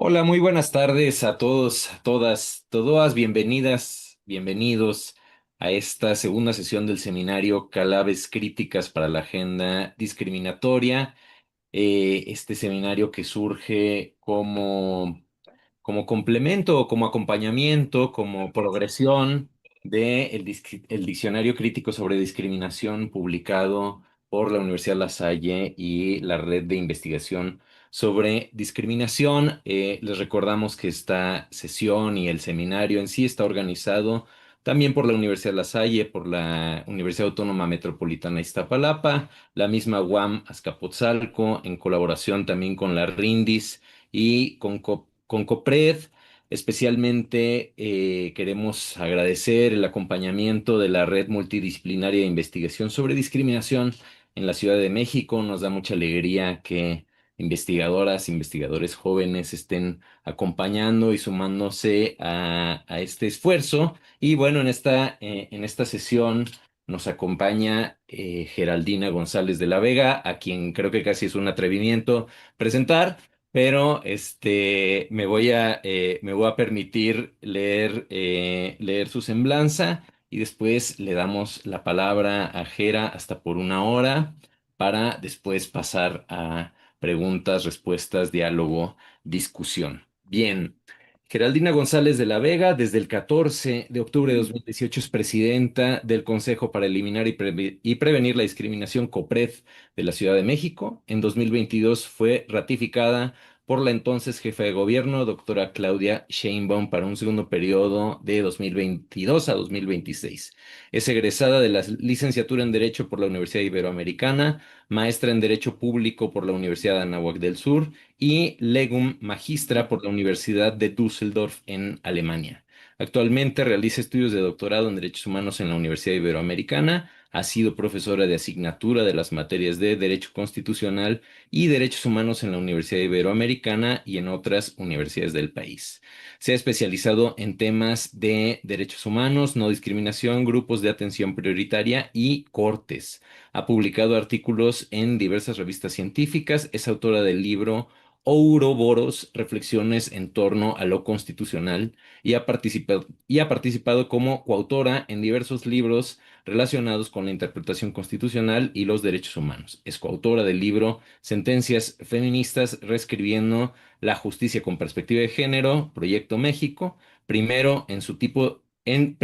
Hola, muy buenas tardes a todos, a todas, bienvenidas, bienvenidos a esta segunda sesión del seminario Claves Críticas para la Agenda Discriminatoria. Este seminario que surge como complemento o como acompañamiento, como progresión el Diccionario Crítico sobre Discriminación publicado por la Universidad La Salle y la Red de Investigación sobre Discriminación. Les recordamos que esta sesión y el seminario en sí está organizado también por la Universidad La Salle, por la Universidad Autónoma Metropolitana Iztapalapa, la misma UAM Azcapotzalco, en colaboración también con la RINDIS y con COPRED. Especialmente queremos agradecer el acompañamiento de la Red Multidisciplinaria de Investigación sobre Discriminación en la Ciudad de México. Nos da mucha alegría que investigadoras, investigadores jóvenes estén acompañando y sumándose a este esfuerzo. Y bueno, en esta sesión nos acompaña Geraldina González de la Vega, a quien creo que casi es un atrevimiento presentar, pero me voy a permitir leer su semblanza y después le damos la palabra a Gera hasta por una hora para después pasar a preguntas, respuestas, diálogo, discusión. Bien. Geraldina González de la Vega, desde el 14 de octubre de 2018 es presidenta del Consejo para Eliminar y Prevenir la Discriminación COPRED de la Ciudad de México. En 2022 fue ratificada por la entonces jefa de gobierno, doctora Claudia Sheinbaum, para un segundo periodo de 2022 a 2026. Es egresada de la licenciatura en Derecho por la Universidad Iberoamericana, maestra en Derecho Público por la Universidad de Anáhuac del Sur y Legum Magistra por la Universidad de Düsseldorf en Alemania. Actualmente realiza estudios de doctorado en Derechos Humanos en la Universidad Iberoamericana. Ha sido profesora de asignatura de las materias de Derecho Constitucional y Derechos Humanos en la Universidad Iberoamericana y en otras universidades del país. Se ha especializado en temas de derechos humanos, no discriminación, grupos de atención prioritaria y cortes. Ha publicado artículos en diversas revistas científicas. Es autora del libro Ouroboros, Reflexiones en torno a lo constitucional, y ha participado como coautora en diversos libros relacionados con la interpretación constitucional y los derechos humanos. Es coautora del libro Sentencias feministas reescribiendo la justicia con perspectiva de género, Proyecto México, primero en su tipo en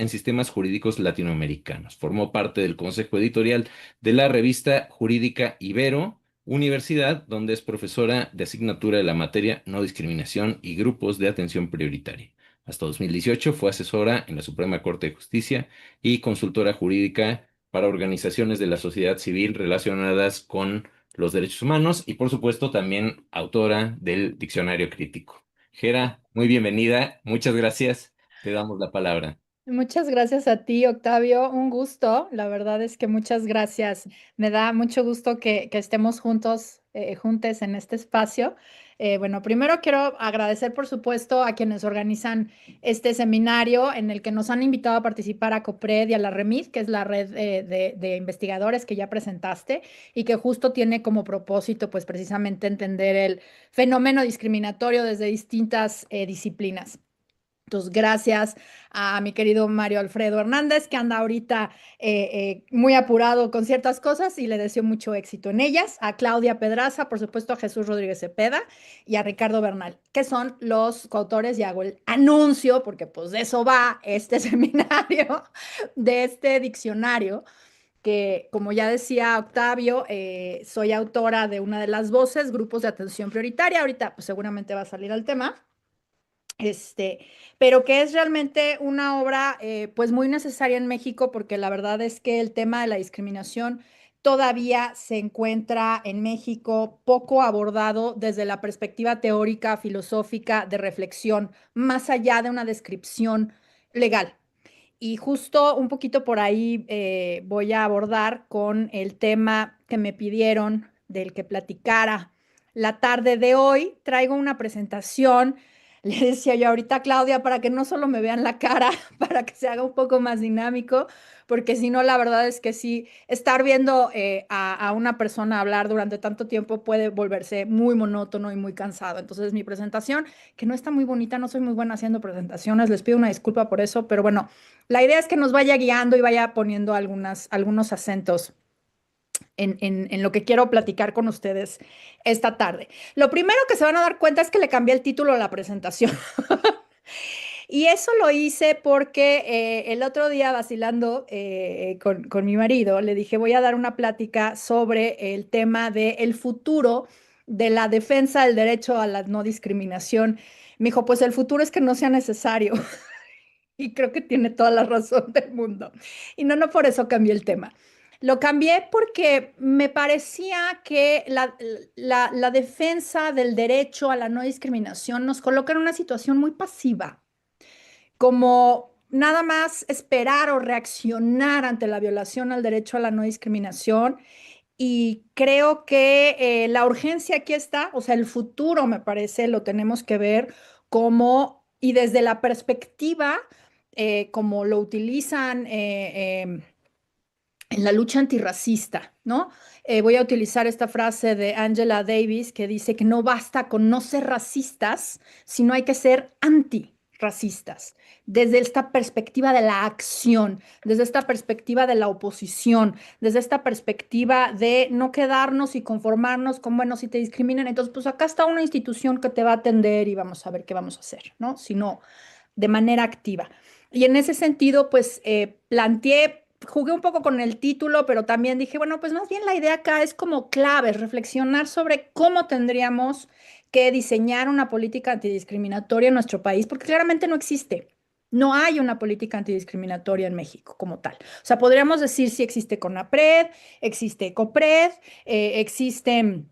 sistemas jurídicos latinoamericanos. Formó parte del consejo editorial de la revista jurídica Ibero Universidad, donde es profesora de asignatura de la materia No discriminación y grupos de atención prioritaria. Hasta 2018 fue asesora en la Suprema Corte de Justicia y consultora jurídica para organizaciones de la sociedad civil relacionadas con los derechos humanos y, por supuesto, también autora del Diccionario Crítico. Gera, muy bienvenida, muchas gracias, te damos la palabra. Muchas gracias a ti, Octavio. Un gusto. La verdad es que muchas gracias. Me da mucho gusto que estemos juntos, juntes en este espacio. Bueno, primero quiero agradecer, por supuesto, a quienes organizan este seminario en el que nos han invitado a participar a COPRED y a la REMID, que es la red de investigadores que ya presentaste y que justo tiene como propósito, pues precisamente entender el fenómeno discriminatorio desde distintas disciplinas. Entonces, gracias a mi querido Mario Alfredo Hernández, que anda ahorita muy apurado con ciertas cosas y le deseo mucho éxito en ellas. A Claudia Pedraza, por supuesto, a Jesús Rodríguez Cepeda y a Ricardo Bernal, que son los coautores, y hago el anuncio, porque pues de eso va este seminario, de este diccionario, que como ya decía Octavio, soy autora de una de las voces, grupos de atención prioritaria. Ahorita pues seguramente va a salir al tema. Este, pero que es realmente una obra pues muy necesaria en México, porque la verdad es que el tema de la discriminación todavía se encuentra en México poco abordado desde la perspectiva teórica, filosófica, de reflexión, más allá de una descripción legal. Y justo un poquito por ahí voy a abordar con el tema que me pidieron del que platicara la tarde de hoy. Traigo una presentación Le decía yo ahorita a Claudia para que no solo me vean la cara, para que se haga un poco más dinámico, porque si no, la verdad es que sí, estar viendo a una persona hablar durante tanto tiempo puede volverse muy monótono y muy cansado. Entonces, mi presentación, que no está muy bonita, no soy muy buena haciendo presentaciones, les pido una disculpa por eso, pero bueno, la idea es que nos vaya guiando y vaya poniendo algunos acentos en lo que quiero platicar con ustedes esta tarde. Lo primero que se van a dar cuenta es que le cambié el título a la presentación. Y eso lo hice porque el otro día vacilando con mi marido, le dije, voy a dar una plática sobre el tema del futuro de la defensa del derecho a la no discriminación. Me dijo, pues el futuro es que no sea necesario. Y creo que tiene toda la razón del mundo. Y no, no por eso cambié el tema. Lo cambié porque me parecía que la defensa del derecho a la no discriminación nos coloca en una situación muy pasiva, como nada más esperar o reaccionar ante la violación al derecho a la no discriminación. Y creo que la urgencia aquí está, o sea, el futuro me parece lo tenemos que ver como, y desde la perspectiva, como lo utilizan en la lucha antirracista, ¿no? Voy a utilizar esta frase de Angela Davis que dice que no basta con no ser racistas, sino hay que ser antirracistas, desde esta perspectiva de la acción, desde esta perspectiva de la oposición, desde esta perspectiva de no quedarnos y conformarnos con, bueno, si te discriminan, entonces pues acá está una institución que te va a atender y vamos a ver qué vamos a hacer, ¿no? Sino de manera activa. Y en ese sentido, pues planteé, jugué un poco con el título, pero también dije, bueno, pues más bien la idea acá es como claves, reflexionar sobre cómo tendríamos que diseñar una política antidiscriminatoria en nuestro país, porque claramente no existe. No hay una política antidiscriminatoria en México como tal. O sea, podríamos decir si existe CONAPRED, existe ECOPRED, existen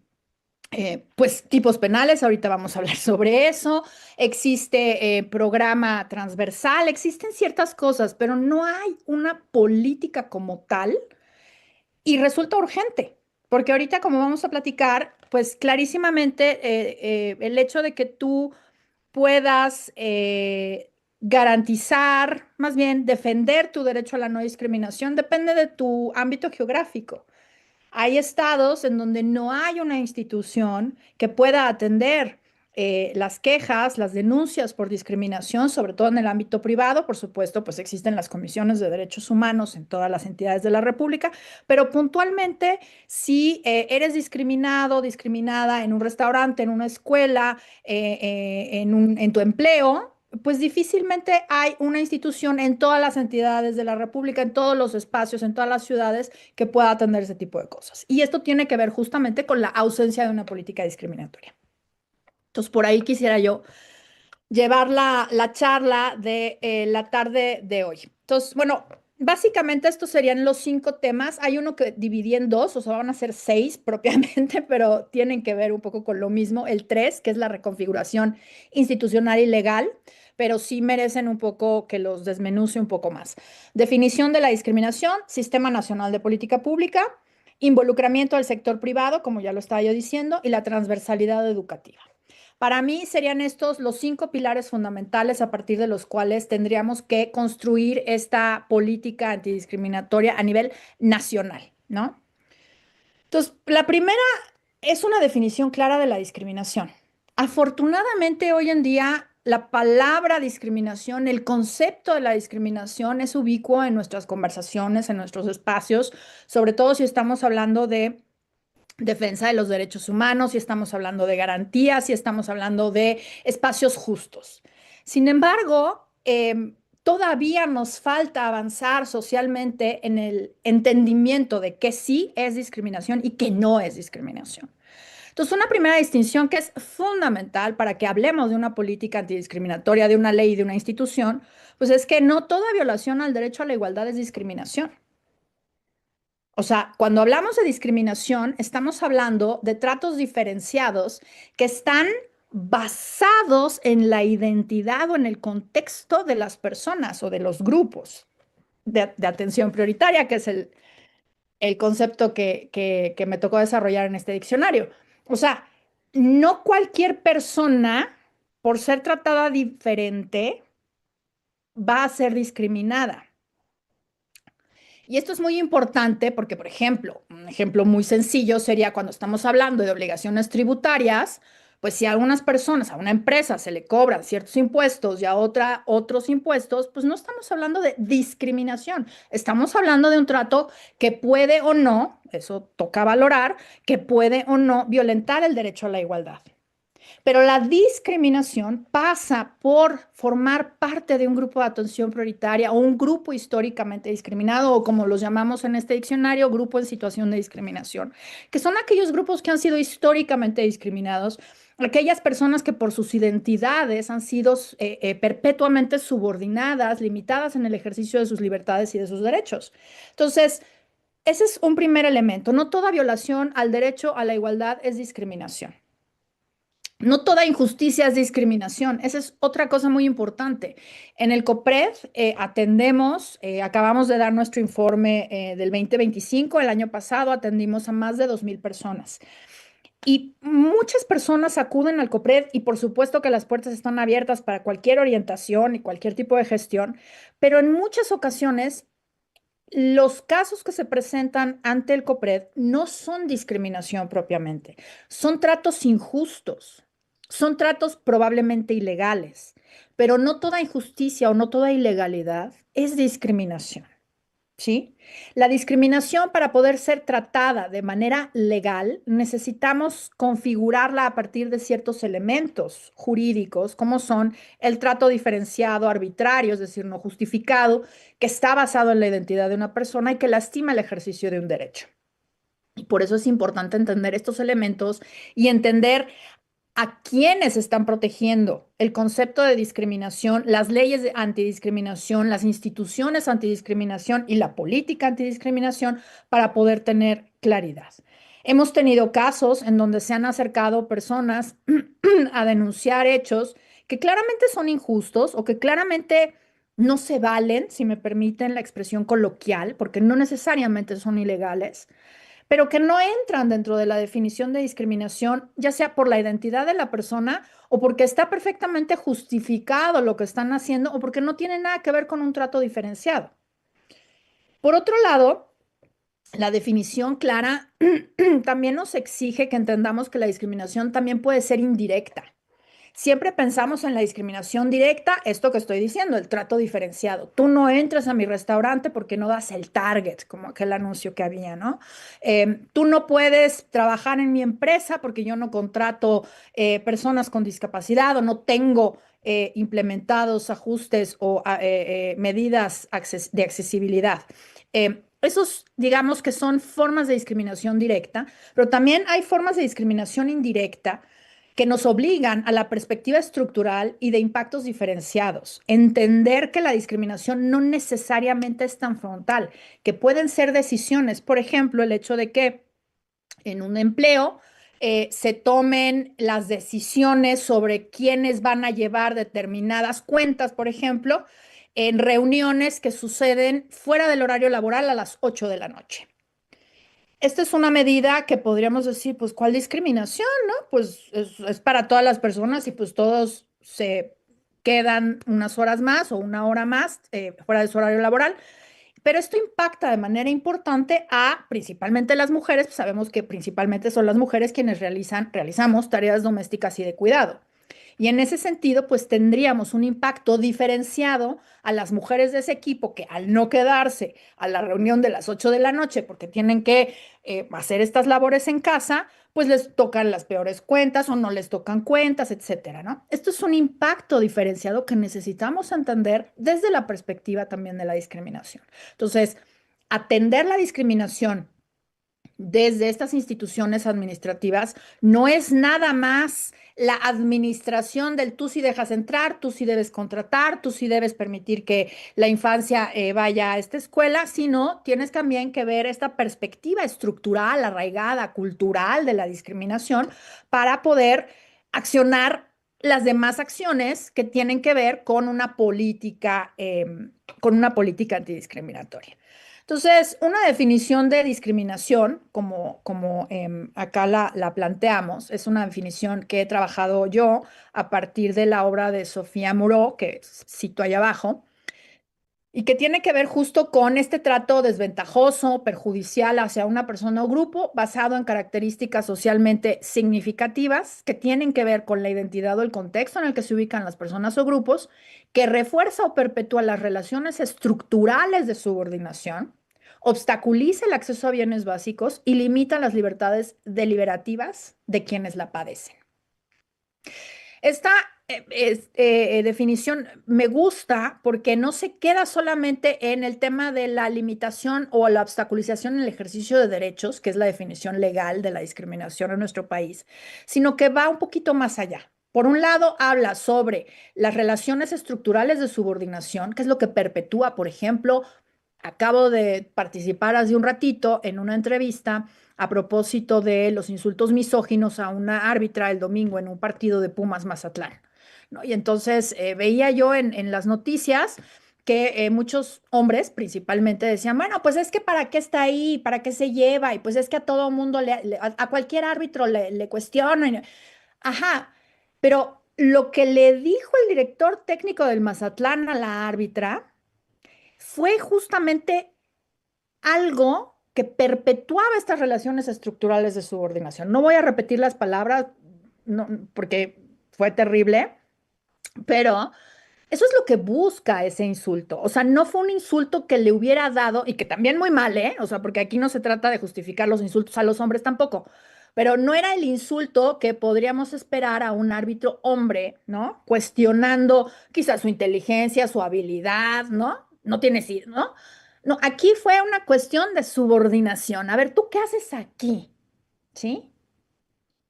pues tipos penales, ahorita vamos a hablar sobre eso, existe programa transversal, existen ciertas cosas, pero no hay una política como tal y resulta urgente, porque ahorita como vamos a platicar, pues clarísimamente el hecho de que tú puedas garantizar, más bien defender tu derecho a la no discriminación, depende de tu ámbito geográfico. Hay estados en donde no hay una institución que pueda atender las quejas, las denuncias por discriminación, sobre todo en el ámbito privado. Por supuesto, pues existen las comisiones de derechos humanos en todas las entidades de la República, pero puntualmente, si eres discriminado, discriminada en un restaurante, en una escuela, en tu empleo, pues difícilmente hay una institución en todas las entidades de la República, en todos los espacios, en todas las ciudades que pueda atender ese tipo de cosas. Y esto tiene que ver justamente con la ausencia de una política discriminatoria. Entonces, por ahí quisiera yo llevar la charla de la tarde de hoy. Entonces, bueno, básicamente estos serían los 5 temas. Hay uno que dividí en dos, o sea, van a ser 6 propiamente, pero tienen que ver un poco con lo mismo. El 3, que es la reconfiguración institucional y legal, pero sí merecen un poco que los desmenuce un poco más. Definición de la discriminación, Sistema Nacional de Política Pública, involucramiento del sector privado, como ya lo estaba yo diciendo, y la transversalidad educativa. Para mí serían estos los 5 pilares fundamentales a partir de los cuales tendríamos que construir esta política antidiscriminatoria a nivel nacional, ¿no? Entonces, la primera es una definición clara de la discriminación. Afortunadamente, hoy en día, la palabra discriminación, el concepto de la discriminación es ubicuo en nuestras conversaciones, en nuestros espacios, sobre todo si estamos hablando de defensa de los derechos humanos, si estamos hablando de garantías, si estamos hablando de espacios justos. Sin embargo, todavía nos falta avanzar socialmente en el entendimiento de que sí es discriminación y que no es discriminación. Entonces, una primera distinción que es fundamental para que hablemos de una política antidiscriminatoria, de una ley, de una institución, pues es que no toda violación al derecho a la igualdad es discriminación. O sea, cuando hablamos de discriminación, estamos hablando de tratos diferenciados que están basados en la identidad o en el contexto de las personas o de los grupos de atención prioritaria, que es el concepto que me tocó desarrollar en este diccionario. O sea, no cualquier persona por ser tratada diferente, va a ser discriminada. Y esto es muy importante porque, por ejemplo, un ejemplo muy sencillo sería cuando estamos hablando de obligaciones tributarias, pues si a algunas personas, a una empresa se le cobran ciertos impuestos y a otra otros impuestos, pues no estamos hablando de discriminación, estamos hablando de un trato que puede o no, eso toca valorar, que puede o no violentar el derecho a la igualdad. Pero la discriminación pasa por formar parte de un grupo de atención prioritaria o un grupo históricamente discriminado o como los llamamos en este diccionario, grupo en situación de discriminación, que son aquellos grupos que han sido históricamente discriminados, aquellas personas que por sus identidades han sido perpetuamente subordinadas, limitadas en el ejercicio de sus libertades y de sus derechos. Entonces, ese es un primer elemento. No toda violación al derecho a la igualdad es discriminación. No toda injusticia es discriminación. Esa es otra cosa muy importante. En el COPRED atendemos, acabamos de dar nuestro informe del 2025. El año pasado atendimos a más de 2,000 personas. Y muchas personas acuden al COPRED y por supuesto que las puertas están abiertas para cualquier orientación y cualquier tipo de gestión, pero en muchas ocasiones los casos que se presentan ante el COPRED no son discriminación propiamente, son tratos injustos, son tratos probablemente ilegales, pero no toda injusticia o no toda ilegalidad es discriminación. ¿Sí? La discriminación para poder ser tratada de manera legal, necesitamos configurarla a partir de ciertos elementos jurídicos, como son el trato diferenciado arbitrario, es decir, no justificado, que está basado en la identidad de una persona y que lastima el ejercicio de un derecho. Y por eso es importante entender estos elementos y entender a quiénes están protegiendo el concepto de discriminación, las leyes de antidiscriminación, las instituciones antidiscriminación y la política antidiscriminación para poder tener claridad. Hemos tenido casos en donde se han acercado personas a denunciar hechos que claramente son injustos o que claramente no se valen, si me permiten la expresión coloquial, porque no necesariamente son ilegales, pero que no entran dentro de la definición de discriminación, ya sea por la identidad de la persona o porque está perfectamente justificado lo que están haciendo o porque no tiene nada que ver con un trato diferenciado. Por otro lado, la definición clara también nos exige que entendamos que la discriminación también puede ser indirecta. Siempre pensamos en la discriminación directa, esto que estoy diciendo, el trato diferenciado. Tú no entras a mi restaurante porque no das el target, como aquel anuncio que había, ¿no? Tú no puedes trabajar en mi empresa porque yo no contrato personas con discapacidad o no tengo implementados ajustes o medidas de accesibilidad. Esos, digamos que son formas de discriminación directa, pero también hay formas de discriminación indirecta que nos obligan a la perspectiva estructural y de impactos diferenciados. Entender que la discriminación no necesariamente es tan frontal, que pueden ser decisiones, por ejemplo, el hecho de que en un empleo se tomen las decisiones sobre quiénes van a llevar determinadas cuentas, por ejemplo, en reuniones que suceden fuera del horario laboral a las 8 de la noche. Esta es una medida que podríamos decir, pues, ¿cuál discriminación, no? Pues es para todas las personas y pues todos se quedan unas horas más o una hora más fuera de su horario laboral. Pero esto impacta de manera importante a principalmente las mujeres, pues sabemos que principalmente son las mujeres quienes realizamos tareas domésticas y de cuidado. Y en ese sentido, pues tendríamos un impacto diferenciado a las mujeres de ese equipo que al no quedarse a la reunión de las 8 de la noche porque tienen que hacer estas labores en casa, pues les tocan las peores cuentas o no les tocan cuentas, etcétera, ¿no? Esto es un impacto diferenciado que necesitamos entender desde la perspectiva también de la discriminación. Entonces, atender la discriminación desde estas instituciones administrativas no es nada más la administración del tú sí dejas entrar, tú sí debes contratar, tú sí debes permitir que la infancia vaya a esta escuela, sino tienes también que ver esta perspectiva estructural, arraigada, cultural de la discriminación para poder accionar las demás acciones que tienen que ver con una política antidiscriminatoria. Entonces, una definición de discriminación, como acá la planteamos, es una definición que he trabajado yo a partir de la obra de Sofía Moreau, que cito ahí abajo, y que tiene que ver justo con este trato desventajoso, perjudicial hacia una persona o grupo basado en características socialmente significativas que tienen que ver con la identidad o el contexto en el que se ubican las personas o grupos, que refuerza o perpetúa las relaciones estructurales de subordinación, obstaculiza el acceso a bienes básicos y limita las libertades deliberativas de quienes la padecen. Esta definición me gusta porque no se queda solamente en el tema de la limitación o la obstaculización en el ejercicio de derechos, que es la definición legal de la discriminación en nuestro país, sino que va un poquito más allá. Por un lado, habla sobre las relaciones estructurales de subordinación, que es lo que perpetúa, por ejemplo, acabo de participar hace un ratito en una entrevista a propósito de los insultos misóginos a una árbitra el domingo en un partido de Pumas Mazatlán, ¿no? Y entonces veía yo en las noticias que muchos hombres principalmente decían, bueno, pues es que para qué está ahí, para qué se lleva, y pues es que a todo mundo, a cualquier árbitro le cuestionan. Ajá, pero lo que le dijo el director técnico del Mazatlán a la árbitra fue justamente algo que perpetuaba estas relaciones estructurales de subordinación. No voy a repetir las palabras no, porque fue terrible, pero eso es lo que busca ese insulto. O sea, no fue un insulto que le hubiera dado, y que también muy mal, ¿eh? O sea, porque aquí no se trata de justificar los insultos a los hombres tampoco, pero no era el insulto que podríamos esperar a un árbitro hombre, ¿no? Cuestionando quizás su inteligencia, su habilidad, ¿no? No tienes, ¿no? No, aquí fue una cuestión de subordinación. A ver, ¿tú qué haces aquí? ¿Sí?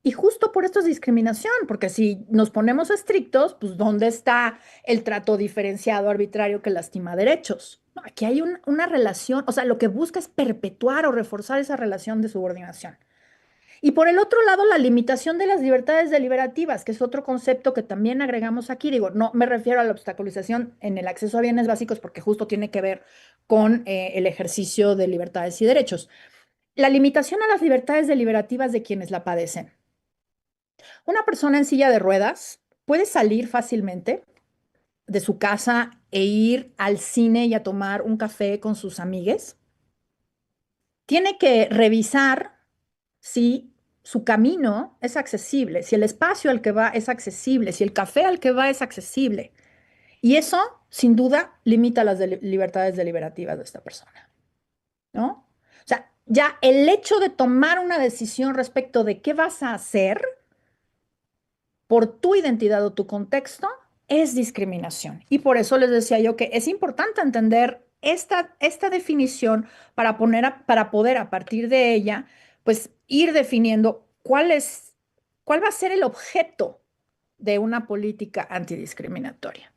Y justo por esto es discriminación, porque si nos ponemos estrictos, pues ¿dónde está el trato diferenciado arbitrario que lastima derechos? No, aquí hay una relación, o sea, lo que busca es perpetuar o reforzar esa relación de subordinación. Y por el otro lado, la limitación de las libertades deliberativas, que es otro concepto que también agregamos aquí. Digo, no me refiero a la obstaculización en el acceso a bienes básicos, porque justo tiene que ver con el ejercicio de libertades y derechos. La limitación a las libertades deliberativas de quienes la padecen. Una persona en silla de ruedas puede salir fácilmente de su casa e ir al cine y a tomar un café con sus amigues. Tiene que revisar si su camino es accesible, si el espacio al que va es accesible, si el café al que va es accesible. Y eso, sin duda, limita las libertades deliberativas de esta persona, ¿no? O sea, ya el hecho de tomar una decisión respecto de qué vas a hacer por tu identidad o tu contexto es discriminación. Y por eso les decía yo que es importante entender esta definición para poder a partir de ella, pues ir definiendo cuál va a ser el objeto de una política antidiscriminatoria.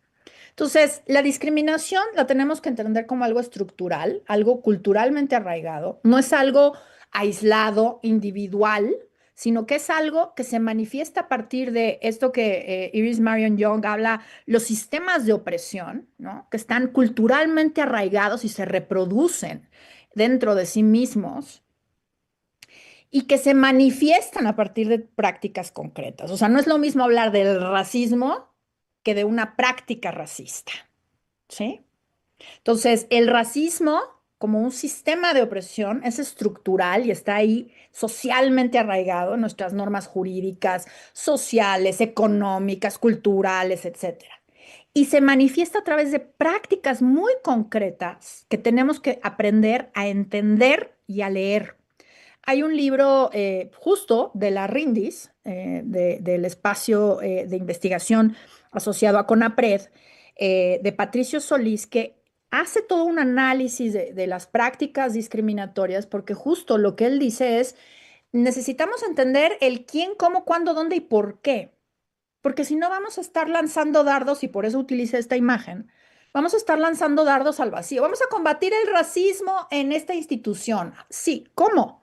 Entonces, la discriminación la tenemos que entender como algo estructural, algo culturalmente arraigado, no es algo aislado, individual, sino que es algo que se manifiesta a partir de esto que Iris Marion Young habla, los sistemas de opresión, ¿no? Que están culturalmente arraigados y se reproducen dentro de sí mismos y que se manifiestan a partir de prácticas concretas. O sea, no es lo mismo hablar del racismo que de una práctica racista, ¿sí? Entonces, el racismo como un sistema de opresión es estructural y está ahí socialmente arraigado en nuestras normas jurídicas, sociales, económicas, culturales, etcétera. Y se manifiesta a través de prácticas muy concretas que tenemos que aprender a entender y a leer. Hay un libro justo de la RINDIS, del espacio de investigación asociado a CONAPRED, de Patricio Solís, que hace todo un análisis de las prácticas discriminatorias, porque justo lo que él dice es, necesitamos entender el quién, cómo, cuándo, dónde y por qué, porque si no vamos a estar lanzando dardos, y por eso utilicé esta imagen, vamos a estar lanzando dardos al vacío. Vamos a combatir el racismo en esta institución. Sí, ¿cómo?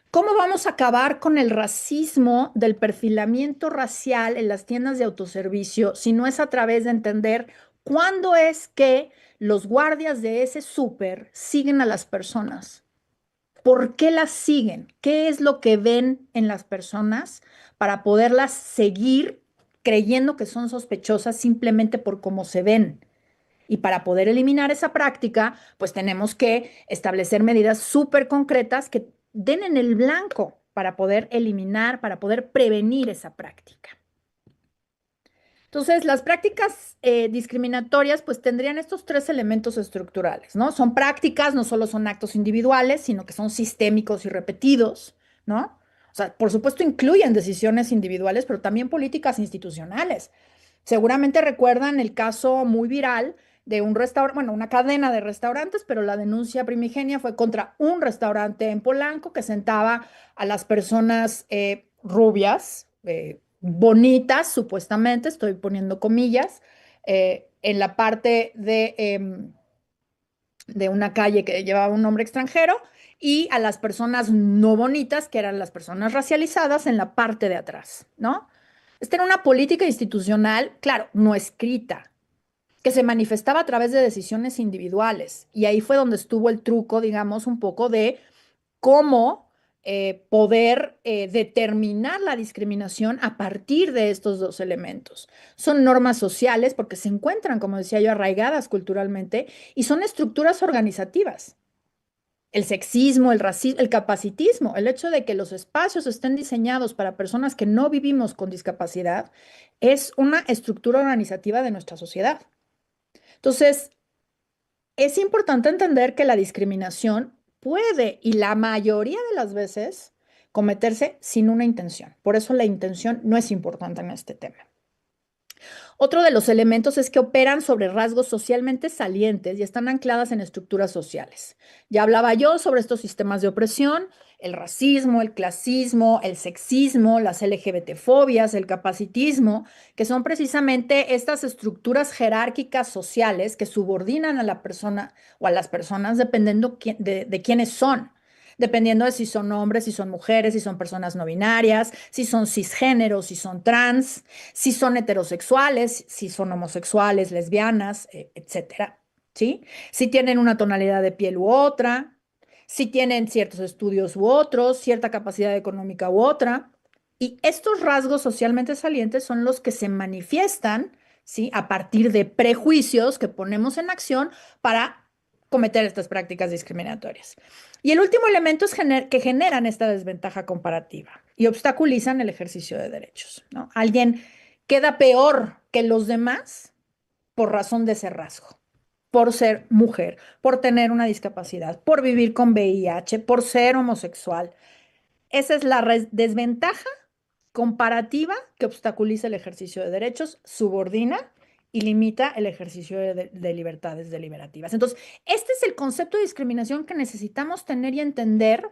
¿Cómo vamos a acabar con el racismo del perfilamiento racial en las tiendas de autoservicio si no es a través de entender ¿Cuándo es que los guardias de ese súper siguen a las personas? ¿Por qué las siguen? ¿Qué es lo que ven en las personas para poderlas seguir creyendo que son sospechosas simplemente por cómo se ven? Y para poder eliminar esa práctica, pues tenemos que establecer medidas súper concretas que den en el blanco para poder eliminar, para poder prevenir esa práctica. Entonces, las prácticas discriminatorias pues tendrían estos tres elementos estructurales, ¿no? Son prácticas, no solo son actos individuales, sino que son sistémicos y repetidos, ¿no? O sea, por supuesto incluyen decisiones individuales, pero también políticas institucionales. Seguramente recuerdan el caso muy viral de un restaurante, bueno, una cadena de restaurantes, pero la denuncia primigenia fue contra un restaurante en Polanco que sentaba a las personas rubias, bonitas, supuestamente, estoy poniendo comillas, en la parte de una calle que llevaba un nombre extranjero y a las personas no bonitas, que eran las personas racializadas, en la parte de atrás, ¿no? Esta era una política institucional, claro, no escrita, que se manifestaba a través de decisiones individuales. Y ahí fue donde estuvo el truco, digamos, un poco de cómo poder determinar la discriminación a partir de estos dos elementos. Son normas sociales porque se encuentran, como decía yo, arraigadas culturalmente y son estructuras organizativas. El sexismo, el racismo, el capacitismo, el hecho de que los espacios estén diseñados para personas que no vivimos con discapacidad, es una estructura organizativa de nuestra sociedad. Entonces, es importante entender que la discriminación puede, y la mayoría de las veces, cometerse sin una intención. Por eso la intención no es importante en este tema. Otro de los elementos es que operan sobre rasgos socialmente salientes y están ancladas en estructuras sociales. Ya hablaba yo sobre estos sistemas de opresión, el racismo, el clasismo, el sexismo, las LGBT-fobias, el capacitismo, que son precisamente estas estructuras jerárquicas sociales que subordinan a la persona o a las personas dependiendo de quiénes son, dependiendo de si son hombres, si son mujeres, si son personas no binarias, si son cisgéneros, si son trans, si son heterosexuales, si son homosexuales, lesbianas, etcétera, ¿sí? Si tienen una tonalidad de piel u otra, si tienen ciertos estudios u otros, cierta capacidad económica u otra. Y estos rasgos socialmente salientes son los que se manifiestan, ¿sí? A partir de prejuicios que ponemos en acción para cometer estas prácticas discriminatorias. Y el último elemento es que generan esta desventaja comparativa y obstaculizan el ejercicio de derechos, ¿no? Alguien queda peor que los demás por razón de ese rasgo, por ser mujer, por tener una discapacidad, por vivir con VIH, por ser homosexual. Esa es la desventaja comparativa que obstaculiza el ejercicio de derechos, subordina y limita el ejercicio de libertades deliberativas. Entonces, este es el concepto de discriminación que necesitamos tener y entender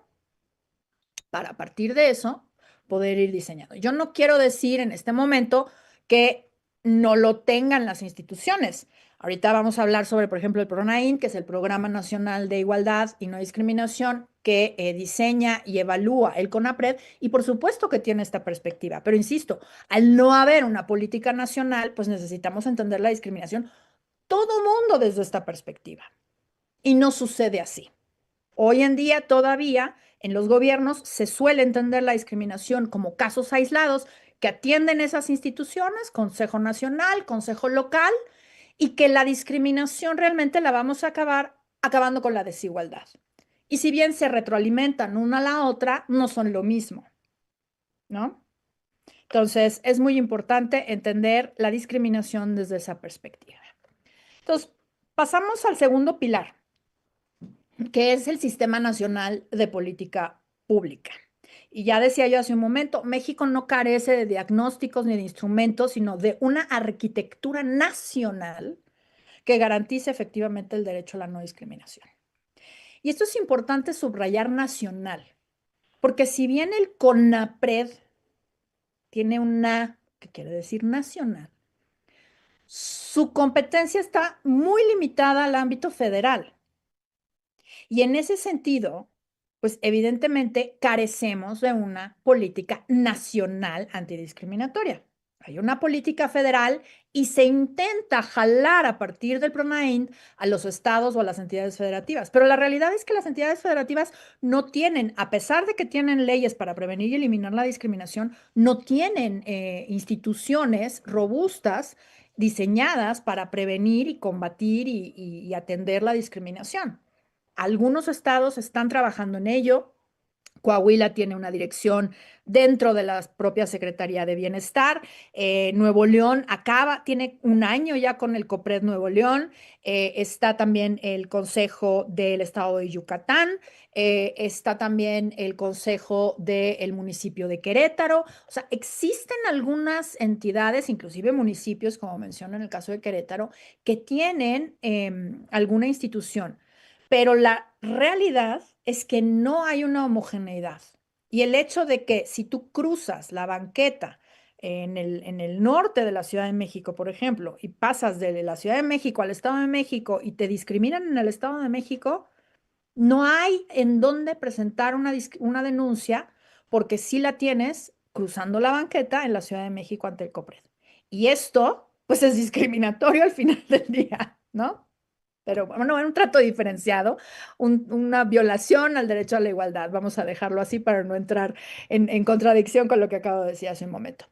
para a partir de eso poder ir diseñando. Yo no quiero decir en este momento que no lo tengan las instituciones. Ahorita vamos a hablar sobre, por ejemplo, el PRONAIN, que es el Programa Nacional de Igualdad y No Discriminación, que diseña y evalúa el CONAPRED, y por supuesto que tiene esta perspectiva. Pero insisto, al no haber una política nacional, pues necesitamos entender la discriminación todo mundo desde esta perspectiva. Y no sucede así. Hoy en día todavía en los gobiernos se suele entender la discriminación como casos aislados que atienden esas instituciones, Consejo Nacional, Consejo Local, y que la discriminación realmente la vamos a acabar acabando con la desigualdad. Y si bien se retroalimentan una a la otra, no son lo mismo, ¿no? Entonces, es muy importante entender la discriminación desde esa perspectiva. Entonces, pasamos al segundo pilar, que es el Sistema Nacional de Política Pública. Y ya decía yo hace un momento, México no carece de diagnósticos ni de instrumentos, sino de una arquitectura nacional que garantice efectivamente el derecho a la no discriminación. Y esto es importante subrayar nacional, porque si bien el CONAPRED tiene una, que quiere decir nacional, su competencia está muy limitada al ámbito federal. Y en ese sentido, pues evidentemente carecemos de una política nacional antidiscriminatoria. Hay una política federal y se intenta jalar a partir del PRONAIN a los estados o a las entidades federativas. Pero la realidad es que las entidades federativas no tienen, a pesar de que tienen leyes para prevenir y eliminar la discriminación, no tienen instituciones robustas diseñadas para prevenir y combatir y atender la discriminación. Algunos estados están trabajando en ello. Coahuila tiene una dirección dentro de la propia Secretaría de Bienestar. Nuevo León tiene un año ya con el COPRED Nuevo León. Está también el Consejo del Estado de Yucatán. Está también el Consejo del Municipio de Querétaro. O sea, existen algunas entidades, inclusive municipios, como menciono en el caso de Querétaro, que tienen alguna institución, pero la realidad es que no hay una homogeneidad. Y el hecho de que si tú cruzas la banqueta en el norte de la Ciudad de México, por ejemplo, y pasas de la Ciudad de México al Estado de México y te discriminan en el Estado de México, no hay en dónde presentar una denuncia porque sí la tienes cruzando la banqueta en la Ciudad de México ante el COPRED. Y esto, pues es discriminatorio al final del día, ¿no? Pero bueno, un trato diferenciado, una violación al derecho a la igualdad. Vamos a dejarlo así para no entrar en contradicción con lo que acabo de decir hace un momento.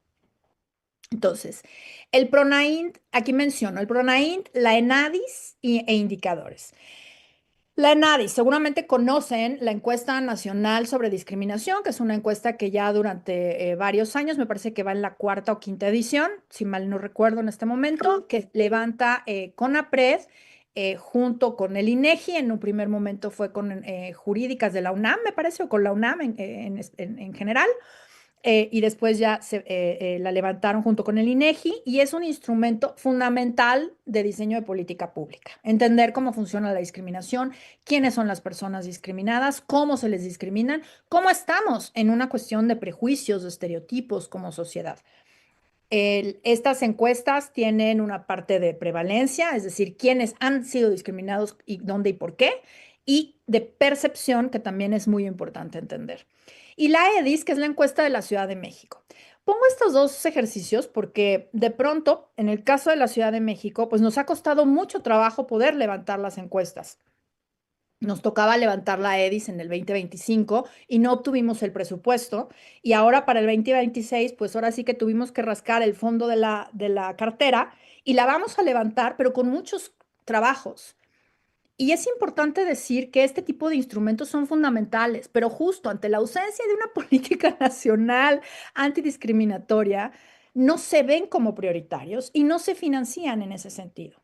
Entonces, el PRONAINT, aquí menciono el PRONAINT, la ENADIS e indicadores. La ENADIS, seguramente conocen la encuesta nacional sobre discriminación, que es una encuesta que ya durante varios años, me parece que va en la cuarta o quinta edición, si mal no recuerdo en este momento, que levanta CONAPRED junto con el INEGI. En un primer momento fue con jurídicas de la UNAM, me parece, o con la UNAM en general. Y después ya la levantaron junto con el INEGI y es un instrumento fundamental de diseño de política pública. Entender cómo funciona la discriminación, quiénes son las personas discriminadas, cómo se les discriminan, cómo estamos en una cuestión de prejuicios, de estereotipos como sociedad. Estas encuestas tienen una parte de prevalencia, es decir, quiénes han sido discriminados y dónde y por qué, y de percepción, que también es muy importante entender. Y la EDIS, que es la encuesta de la Ciudad de México. Pongo estos dos ejercicios porque de pronto, en el caso de la Ciudad de México, pues nos ha costado mucho trabajo poder levantar las encuestas. Nos tocaba levantar la EDIS en el 2025 y no obtuvimos el presupuesto. Y ahora para el 2026, pues ahora sí que tuvimos que rascar el fondo de la cartera y la vamos a levantar, pero con muchos trabajos. Y es importante decir que este tipo de instrumentos son fundamentales, pero justo ante la ausencia de una política nacional antidiscriminatoria, no se ven como prioritarios y no se financian en ese sentido.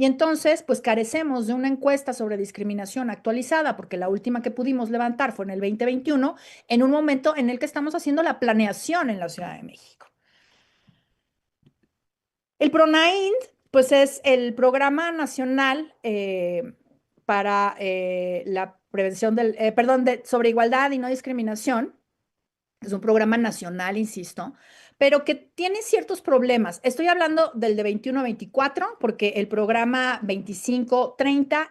Y entonces, pues carecemos de una encuesta sobre discriminación actualizada, porque la última que pudimos levantar fue en el 2021, en un momento en el que estamos haciendo la planeación en la Ciudad de México. El PRONAINT, pues es el Programa Nacional para la prevención sobre igualdad y no discriminación. Es un programa nacional, insisto, pero que tiene ciertos problemas. Estoy hablando del de 21-24, porque el programa 25-30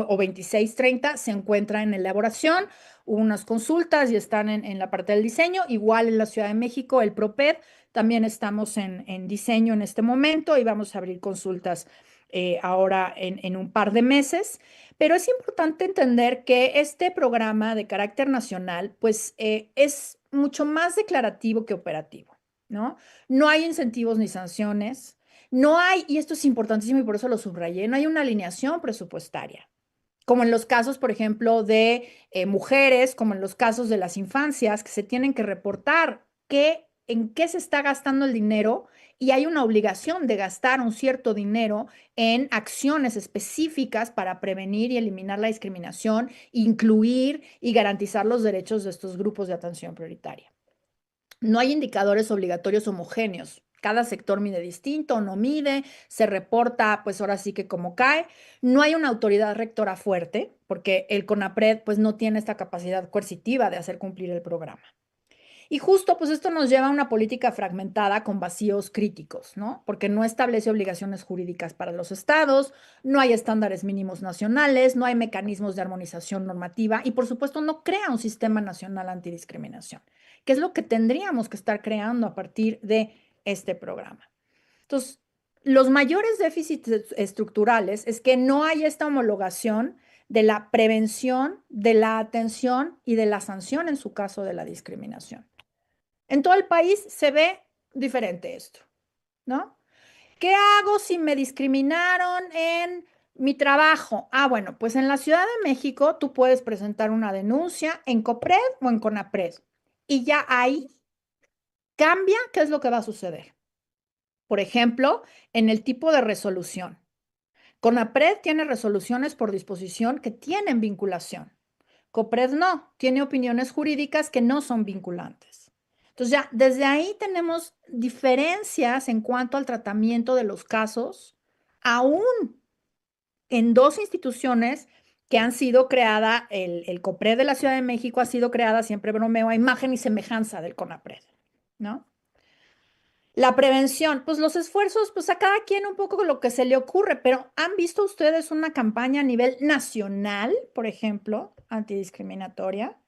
o 26-30 se encuentra en elaboración. Hubo unas consultas y están en la parte del diseño. Igual en la Ciudad de México, el PROPED, también estamos en diseño en este momento y vamos a abrir consultas ahora en un par de meses. Pero es importante entender que este programa de carácter nacional, pues es mucho más declarativo que operativo, ¿no? No hay incentivos ni sanciones, no hay, y esto es importantísimo y por eso lo subrayé, no hay una alineación presupuestaria, como en los casos, por ejemplo, de mujeres, como en los casos de las infancias, que se tienen que reportar en qué se está gastando el dinero y hay una obligación de gastar un cierto dinero en acciones específicas para prevenir y eliminar la discriminación, incluir y garantizar los derechos de estos grupos de atención prioritaria. No hay indicadores obligatorios homogéneos. Cada sector mide distinto, no mide, se reporta, pues ahora sí que como cae. No hay una autoridad rectora fuerte, porque el CONAPRED pues no tiene esta capacidad coercitiva de hacer cumplir el programa. Y justo, pues esto nos lleva a una política fragmentada con vacíos críticos, ¿no? Porque no establece obligaciones jurídicas para los estados, no hay estándares mínimos nacionales, no hay mecanismos de armonización normativa y, por supuesto, no crea un sistema nacional antidiscriminación, que es lo que tendríamos que estar creando a partir de este programa. Entonces, los mayores déficits estructurales es que no hay esta homologación de la prevención, de la atención y de la sanción en su caso de la discriminación. En todo el país se ve diferente esto, ¿no? ¿Qué hago si me discriminaron en mi trabajo? Ah, bueno, pues en la Ciudad de México tú puedes presentar una denuncia en COPRED o en CONAPRED y ya ahí cambia qué es lo que va a suceder. Por ejemplo, en el tipo de resolución. CONAPRED tiene resoluciones por disposición que tienen vinculación. COPRED no, tiene opiniones jurídicas que no son vinculantes. Entonces ya desde ahí tenemos diferencias en cuanto al tratamiento de los casos, aún en dos instituciones que han sido creadas, el COPRED de la Ciudad de México ha sido creada, siempre bromeo, a imagen y semejanza del CONAPRED, ¿no? La prevención, pues los esfuerzos, pues a cada quien un poco lo que se le ocurre, pero ¿han visto ustedes una campaña a nivel nacional, por ejemplo, antidiscriminatoria?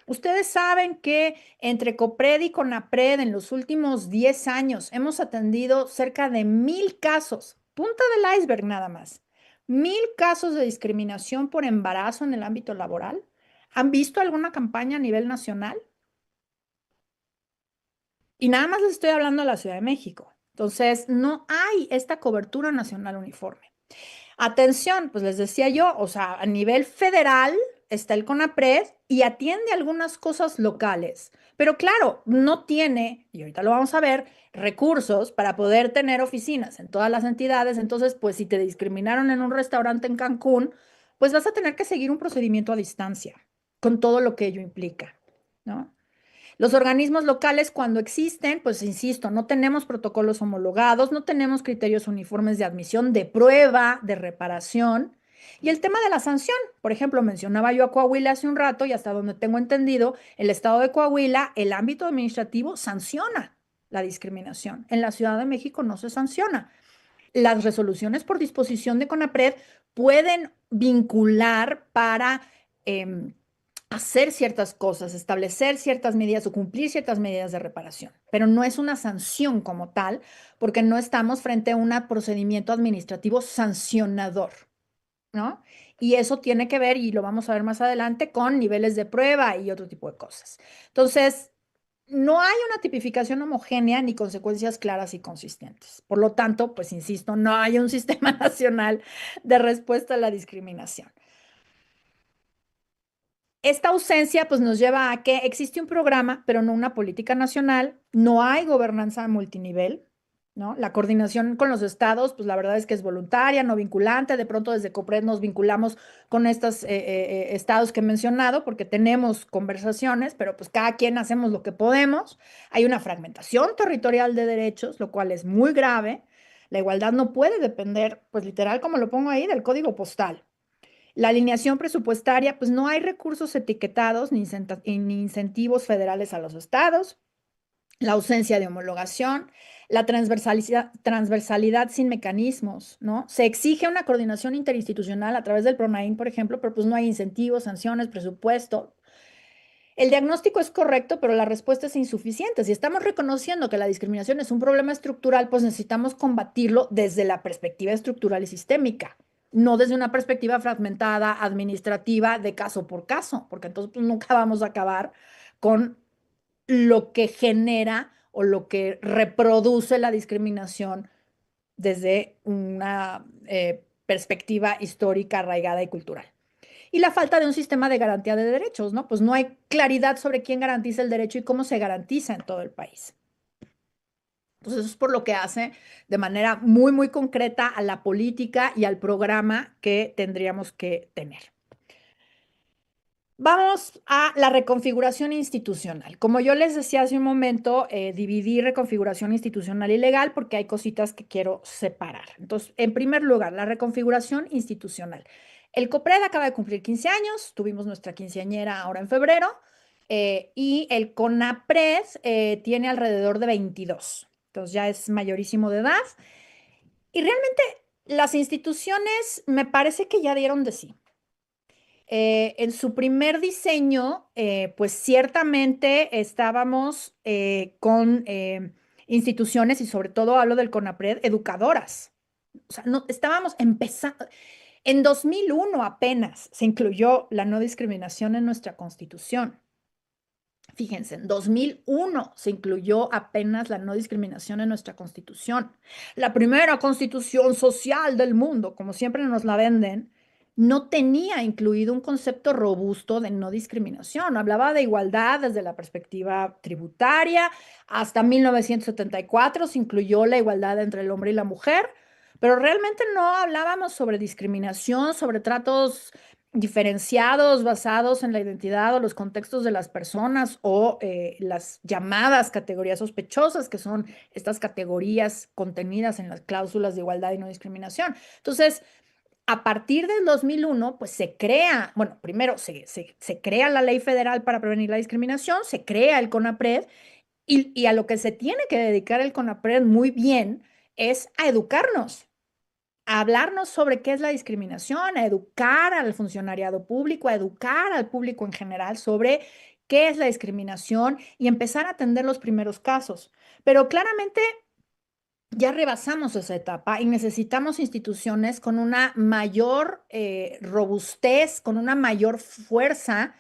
Ustedes saben que entre COPRED y CONAPRED en los últimos 10 años hemos atendido cerca de 1,000 casos, punta del iceberg nada más, 1,000 casos de discriminación por embarazo en el ámbito laboral. ¿Han visto alguna campaña a nivel nacional? Y nada más les estoy hablando de la Ciudad de México. Entonces, no hay esta cobertura nacional uniforme. Atención, pues les decía yo, o sea, a nivel federal está el CONAPRED y atiende algunas cosas locales, pero claro, no tiene, y ahorita lo vamos a ver, recursos para poder tener oficinas en todas las entidades. Entonces, pues si te discriminaron en un restaurante en Cancún, pues vas a tener que seguir un procedimiento a distancia, con todo lo que ello implica, ¿no? Los organismos locales, cuando existen, pues insisto, no tenemos protocolos homologados, no tenemos criterios uniformes de admisión, de prueba, de reparación. Y el tema de la sanción, por ejemplo, mencionaba yo a Coahuila hace un rato y hasta donde tengo entendido, el estado de Coahuila, el ámbito administrativo sanciona la discriminación. En la Ciudad de México no se sanciona. Las resoluciones por disposición de CONAPRED pueden vincular para hacer ciertas cosas, establecer ciertas medidas o cumplir ciertas medidas de reparación, pero no es una sanción como tal, porque no estamos frente a un procedimiento administrativo sancionador, ¿no? Y eso tiene que ver, y lo vamos a ver más adelante, con niveles de prueba y otro tipo de cosas. Entonces, no hay una tipificación homogénea ni consecuencias claras y consistentes. Por lo tanto, pues insisto, no hay un sistema nacional de respuesta a la discriminación. Esta ausencia pues nos lleva a que existe un programa, pero no una política nacional, no hay gobernanza multinivel, ¿no? La coordinación con los estados, pues la verdad es que es voluntaria, no vinculante. De pronto desde COPRED nos vinculamos con estos estados que he mencionado porque tenemos conversaciones, pero pues cada quien hacemos lo que podemos. Hay una fragmentación territorial de derechos, lo cual es muy grave. La igualdad no puede depender, pues literal como lo pongo ahí, del código postal. La alineación presupuestaria, pues no hay recursos etiquetados ni incentivos federales a los estados, la ausencia de homologación, la transversalidad sin mecanismos, ¿no? Se exige una coordinación interinstitucional a través del PRONAIN, por ejemplo, pero pues no hay incentivos, sanciones, presupuesto. El diagnóstico es correcto, pero la respuesta es insuficiente. Si estamos reconociendo que la discriminación es un problema estructural, pues necesitamos combatirlo desde la perspectiva estructural y sistémica, no desde una perspectiva fragmentada, administrativa, de caso por caso, porque entonces pues, nunca vamos a acabar con lo que genera o lo que reproduce la discriminación desde una perspectiva histórica, arraigada y cultural. Y la falta de un sistema de garantía de derechos, ¿no? Pues no hay claridad sobre quién garantiza el derecho y cómo se garantiza en todo el país. Entonces, eso es por lo que hace de manera muy, muy concreta a la política y al programa que tendríamos que tener. Vamos a la reconfiguración institucional. Como yo les decía hace un momento, dividí reconfiguración institucional y legal porque hay cositas que quiero separar. Entonces, en primer lugar, la reconfiguración institucional. El COPRED acaba de cumplir 15 años, tuvimos nuestra quinceañera ahora en febrero, y el CONAPRED tiene alrededor de 22. Entonces, ya es mayorísimo de edad. Y realmente las instituciones me parece que ya dieron de sí. En su primer diseño, pues ciertamente estábamos con instituciones, y sobre todo hablo del CONAPRED, educadoras. O sea, no, estábamos empezando. En 2001 apenas se incluyó la no discriminación en nuestra Constitución. Fíjense, en 2001 se incluyó apenas la no discriminación en nuestra Constitución. La primera constitución social del mundo, como siempre nos la venden, no tenía incluido un concepto robusto de no discriminación. Hablaba de igualdad desde la perspectiva tributaria. Hasta 1974 se incluyó la igualdad entre el hombre y la mujer, pero realmente no hablábamos sobre discriminación, sobre tratos diferenciados basados en la identidad o los contextos de las personas, o las llamadas categorías sospechosas, que son estas categorías contenidas en las cláusulas de igualdad y no discriminación. Entonces, a partir del 2001, pues se crea, bueno, primero se crea la Ley Federal para prevenir la discriminación, se crea el CONAPRED, y a lo que se tiene que dedicar el CONAPRED muy bien es a educarnos, a hablarnos sobre qué es la discriminación, a educar al funcionariado público, a educar al público en general sobre qué es la discriminación y empezar a atender los primeros casos. Pero claramente ya rebasamos esa etapa y necesitamos instituciones con una mayor robustez, con una mayor fuerza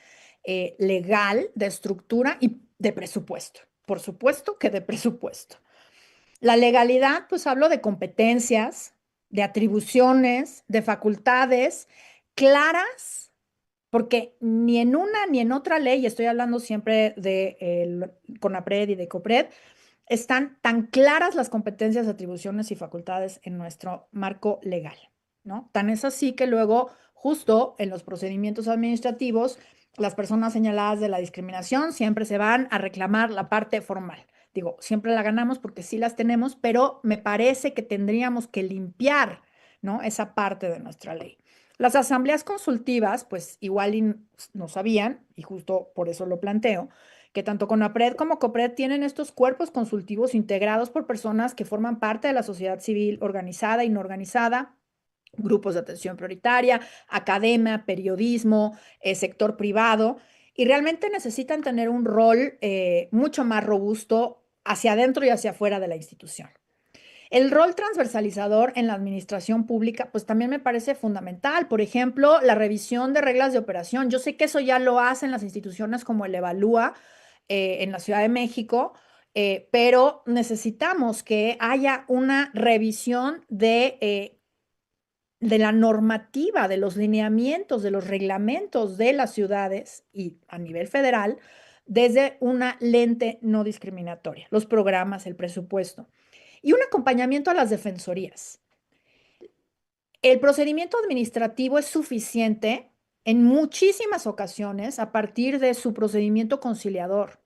legal, de estructura y de presupuesto. Por supuesto que de presupuesto. La legalidad, pues hablo de competencias, de atribuciones, de facultades claras, porque ni en una ni en otra ley, y estoy hablando siempre de CONAPRED y de COPRED, están tan claras las competencias, atribuciones y facultades en nuestro marco legal, ¿no? Tan es así que luego, justo en los procedimientos administrativos, las personas señaladas de la discriminación siempre se van a reclamar la parte formal. Digo, siempre la ganamos porque sí las tenemos, pero me parece que tendríamos que limpiar, ¿no?, esa parte de nuestra ley. Las asambleas consultivas, pues igual no sabían, y justo por eso lo planteo, que tanto CONAPRED como COPRED tienen estos cuerpos consultivos integrados por personas que forman parte de la sociedad civil organizada y no organizada, grupos de atención prioritaria, academia, periodismo, sector privado, y realmente necesitan tener un rol mucho más robusto hacia adentro y hacia afuera de la institución. El rol transversalizador en la administración pública, pues también me parece fundamental. Por ejemplo, la revisión de reglas de operación. Yo sé que eso ya lo hacen las instituciones como el Evalúa en la Ciudad de México, pero necesitamos que haya una revisión de la normativa, de los lineamientos, de los reglamentos de las ciudades y a nivel federal, desde una lente no discriminatoria, los programas, el presupuesto y un acompañamiento a las defensorías. El procedimiento administrativo es suficiente en muchísimas ocasiones a partir de su procedimiento conciliador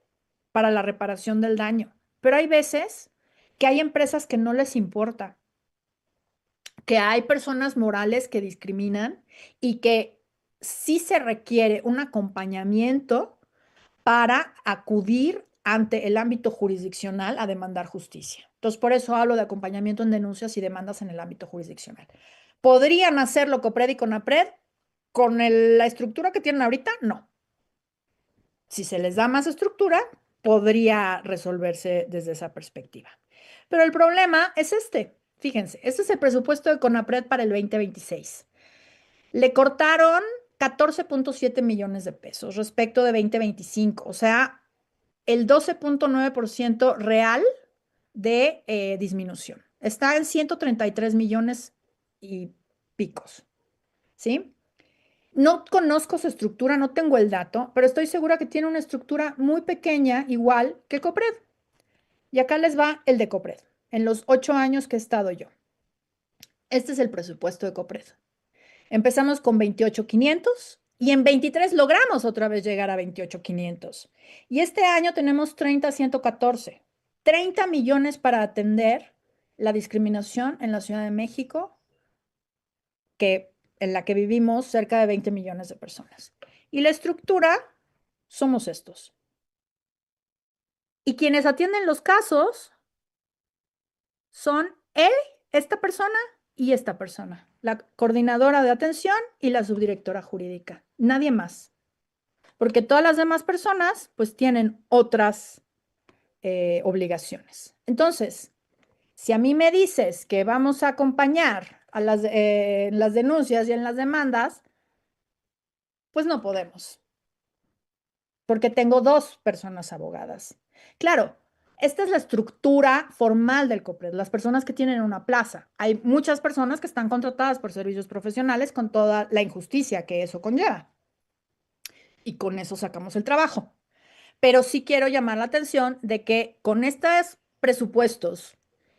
para la reparación del daño, pero hay veces que hay empresas que no les importa, que hay personas morales que discriminan y que sí se requiere un acompañamiento para acudir ante el ámbito jurisdiccional a demandar justicia. Entonces, por eso hablo de acompañamiento en denuncias y demandas en el ámbito jurisdiccional. ¿Podrían hacerlo COPRED y CONAPRED con la estructura que tienen ahorita? No. Si se les da más estructura, podría resolverse desde esa perspectiva. Pero el problema es este. Fíjense, este es el presupuesto de CONAPRED para el 2026. Le cortaron 14.7 millones de pesos respecto de 2025, o sea, el 12.9% real de disminución. Está en 133 millones y picos, ¿sí? No conozco su estructura, no tengo el dato, pero estoy segura que tiene una estructura muy pequeña, igual que COPRED. Y acá les va el de COPRED, en los 8 años que he estado yo. Este es el presupuesto de COPRED. Empezamos con 28,500 y en 23 logramos otra vez llegar a 28,500. Y este año tenemos 30,114. 30 millones para atender la discriminación en la Ciudad de México, en la que vivimos cerca de 20 millones de personas. Y la estructura somos estos. Y quienes atienden los casos son él, esta persona y esta persona, la coordinadora de atención y la subdirectora jurídica. Nadie más. Porque todas las demás personas pues tienen otras obligaciones. Entonces, si a mí me dices que vamos a acompañar a en las denuncias y en las demandas, pues no podemos, porque tengo dos personas abogadas. Claro, esta es la estructura formal del COPRED, las personas que tienen una plaza. Hay muchas personas que están contratadas por servicios profesionales con toda la injusticia que eso conlleva. Y con eso sacamos el trabajo. Pero sí quiero llamar la atención de que con estos presupuestos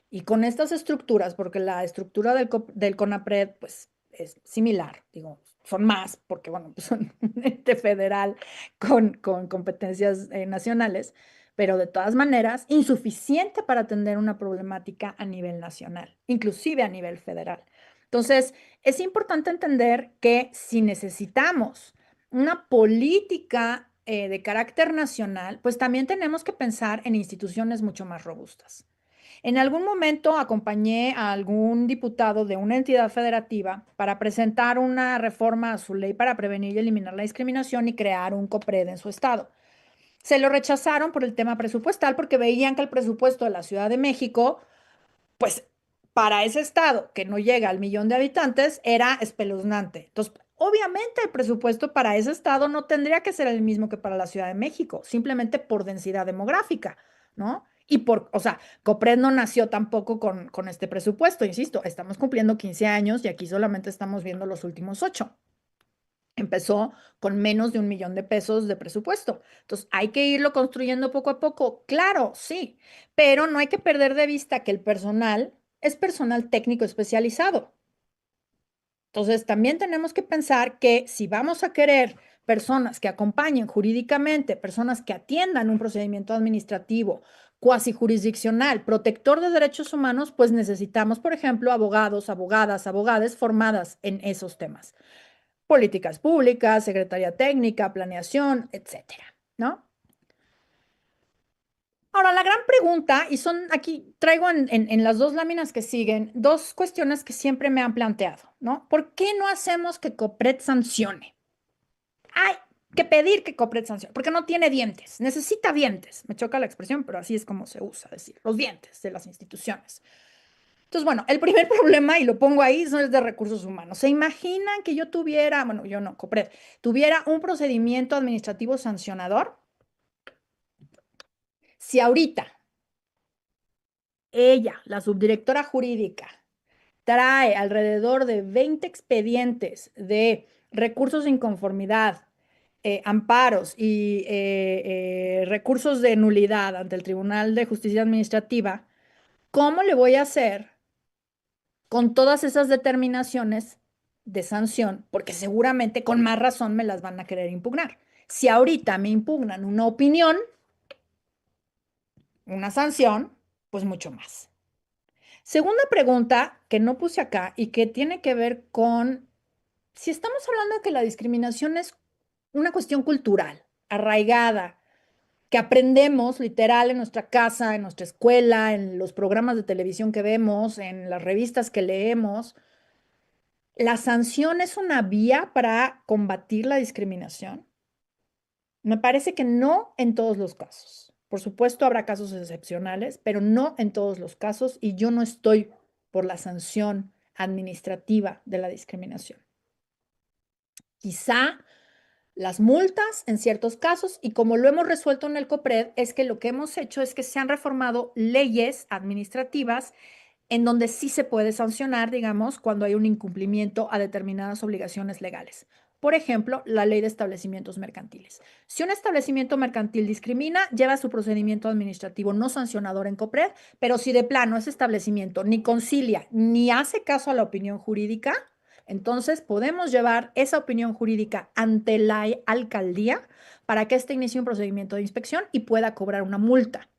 y con estas estructuras, porque la estructura del CONAPRED pues, es similar, digo, son más, porque bueno, pues son un ente federal con competencias nacionales, pero de todas maneras, insuficiente para atender una problemática a nivel nacional, inclusive a nivel federal. Entonces, es importante entender que si necesitamos una política de carácter nacional, pues también tenemos que pensar en instituciones mucho más robustas. En algún momento acompañé a algún diputado de una entidad federativa para presentar una reforma a su ley para prevenir y eliminar la discriminación y crear un COPRED en su estado. Se lo rechazaron por el tema presupuestal porque veían que el presupuesto de la Ciudad de México pues para ese estado que no llega al millón de habitantes era espeluznante. Entonces, obviamente el presupuesto para ese estado no tendría que ser el mismo que para la Ciudad de México, simplemente por densidad demográfica, ¿no? Y o sea, COPRED no nació tampoco con este presupuesto, insisto, estamos cumpliendo 15 años y aquí solamente estamos viendo los últimos 8. Empezó con menos de 1 millón de pesos de presupuesto. Entonces, hay que irlo construyendo poco a poco. Claro, sí, pero no hay que perder de vista que el personal es personal técnico especializado. Entonces, también tenemos que pensar que si vamos a querer personas que acompañen jurídicamente, personas que atiendan un procedimiento administrativo, cuasi jurisdiccional, protector de derechos humanos, pues necesitamos, por ejemplo, abogados, abogadas, abogades formadas en esos temas. Políticas públicas, secretaría técnica, planeación, etcétera, ¿no? Ahora, la gran pregunta, y son aquí, traigo en las dos láminas que siguen, dos cuestiones que siempre me han planteado, ¿no? ¿Por qué no hacemos que COPRED sancione? Hay que pedir que COPRED sancione, porque no tiene dientes, necesita dientes. Me choca la expresión, pero así es como se usa decir, los dientes de las instituciones. Entonces, bueno, el primer problema, y lo pongo ahí, son los de recursos humanos. ¿Se imaginan que yo tuviera, bueno, yo no, COPRED, tuviera un procedimiento administrativo sancionador? Si ahorita ella, la subdirectora jurídica, trae alrededor de 20 expedientes de recursos de inconformidad, amparos y recursos de nulidad ante el Tribunal de Justicia Administrativa, ¿cómo le voy a hacer con todas esas determinaciones de sanción? Porque seguramente con más razón me las van a querer impugnar. Si ahorita me impugnan una opinión, una sanción, pues mucho más. Segunda pregunta que no puse acá y que tiene que ver con si estamos hablando de que la discriminación es una cuestión cultural, arraigada, que aprendemos literal en nuestra casa, en nuestra escuela, en los programas de televisión que vemos, en las revistas que leemos. ¿La sanción es una vía para combatir la discriminación? Me parece que no en todos los casos. Por supuesto, habrá casos excepcionales, pero no en todos los casos y yo no estoy por la sanción administrativa de la discriminación. Quizá las multas en ciertos casos y como lo hemos resuelto en el COPRED es que lo que hemos hecho es que se han reformado leyes administrativas en donde sí se puede sancionar, digamos, cuando hay un incumplimiento a determinadas obligaciones legales. Por ejemplo, la ley de establecimientos mercantiles. Si un establecimiento mercantil discrimina, lleva su procedimiento administrativo no sancionador en COPRED, pero si de plano ese establecimiento ni concilia ni hace caso a la opinión jurídica, entonces podemos llevar esa opinión jurídica ante la alcaldía para que éste inicie un procedimiento de inspección y pueda cobrar una multa.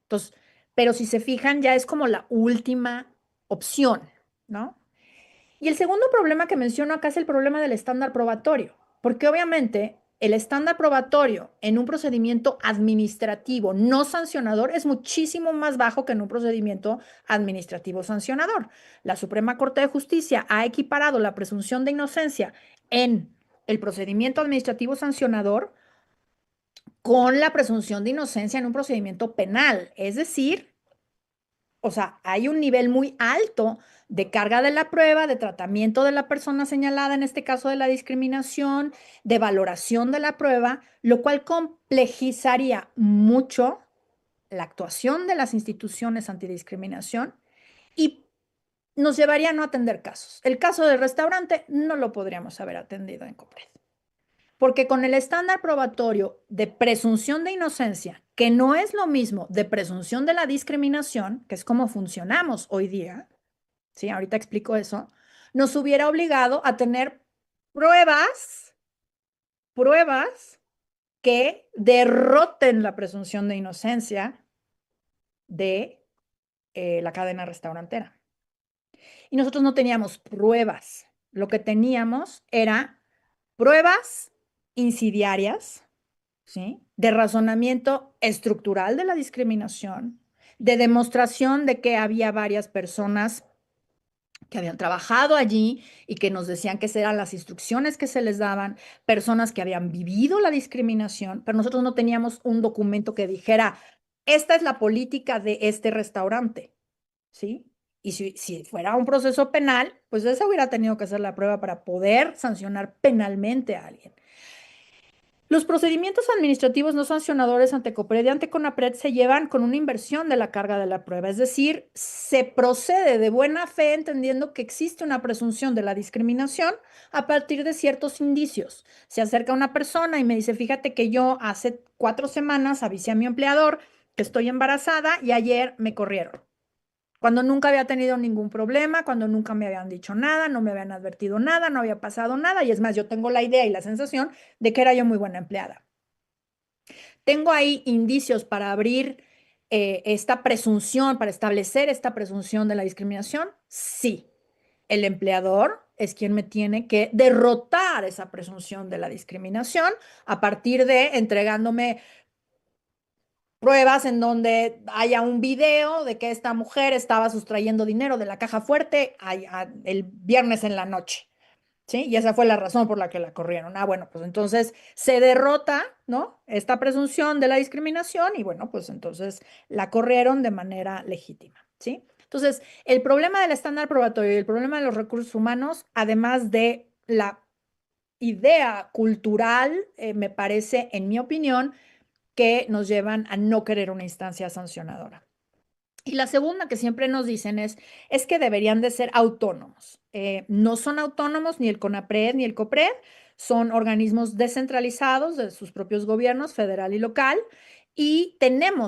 Entonces, pero si se fijan, ya es como la última opción, ¿no? Y el segundo problema que menciono acá es el problema del estándar probatorio, porque obviamente el estándar probatorio en un procedimiento administrativo no sancionador es muchísimo más bajo que en un procedimiento administrativo sancionador. La Suprema Corte de Justicia ha equiparado la presunción de inocencia en el procedimiento administrativo sancionador con la presunción de inocencia en un procedimiento penal. Es decir, o sea, hay un nivel muy alto de carga de la prueba, de tratamiento de la persona señalada, en este caso de la discriminación, de valoración de la prueba, lo cual complejizaría mucho la actuación de las instituciones antidiscriminación y nos llevaría a no atender casos. El caso del restaurante no lo podríamos haber atendido en COPRED. Porque con el estándar probatorio de presunción de inocencia, que no es lo mismo de presunción de la discriminación, que es como funcionamos hoy día, ¿sí? Ahorita explico eso, nos hubiera obligado a tener pruebas, pruebas que derroten la presunción de inocencia de la cadena restaurantera. Y nosotros no teníamos pruebas. Lo que teníamos era pruebas insidiarias, ¿sí? De razonamiento estructural de la discriminación, de demostración de que había varias personas que habían trabajado allí y que nos decían que eran las instrucciones que se les daban, personas que habían vivido la discriminación, pero nosotros no teníamos un documento que dijera, esta es la política de este restaurante, ¿sí? Y si fuera un proceso penal, pues esa hubiera tenido que ser la prueba para poder sancionar penalmente a alguien. Los procedimientos administrativos no sancionadores ante COPRED y ante CONAPRED se llevan con una inversión de la carga de la prueba, es decir, se procede de buena fe entendiendo que existe una presunción de la discriminación a partir de ciertos indicios. Se acerca una persona y me dice, fíjate que yo hace 4 semanas avisé a mi empleador que estoy embarazada y ayer me corrieron. Cuando nunca había tenido ningún problema, cuando nunca me habían dicho nada, no me habían advertido nada, no había pasado nada, y es más, yo tengo la idea y la sensación de que era yo muy buena empleada. Tengo ahí indicios para abrir esta presunción, para establecer esta presunción de la discriminación. Sí, el empleador es quien me tiene que derrotar esa presunción de la discriminación a partir de entregándome pruebas en donde haya un video de que esta mujer estaba sustrayendo dinero de la caja fuerte el viernes en la noche, ¿sí? Y esa fue la razón por la que la corrieron. Ah, bueno, pues entonces se derrota, ¿no? Esta presunción de la discriminación y bueno, pues entonces la corrieron de manera legítima, ¿sí? Entonces, el problema del estándar probatorio y el problema de los recursos humanos, además de la idea cultural, me parece, en mi opinión, que nos llevan a no querer una instancia sancionadora. Y la segunda que siempre nos dicen es que deberían de ser autónomos. No son autónomos ni el CONAPRED ni el COPRED, son organismos descentralizados de sus propios gobiernos, federal y local, y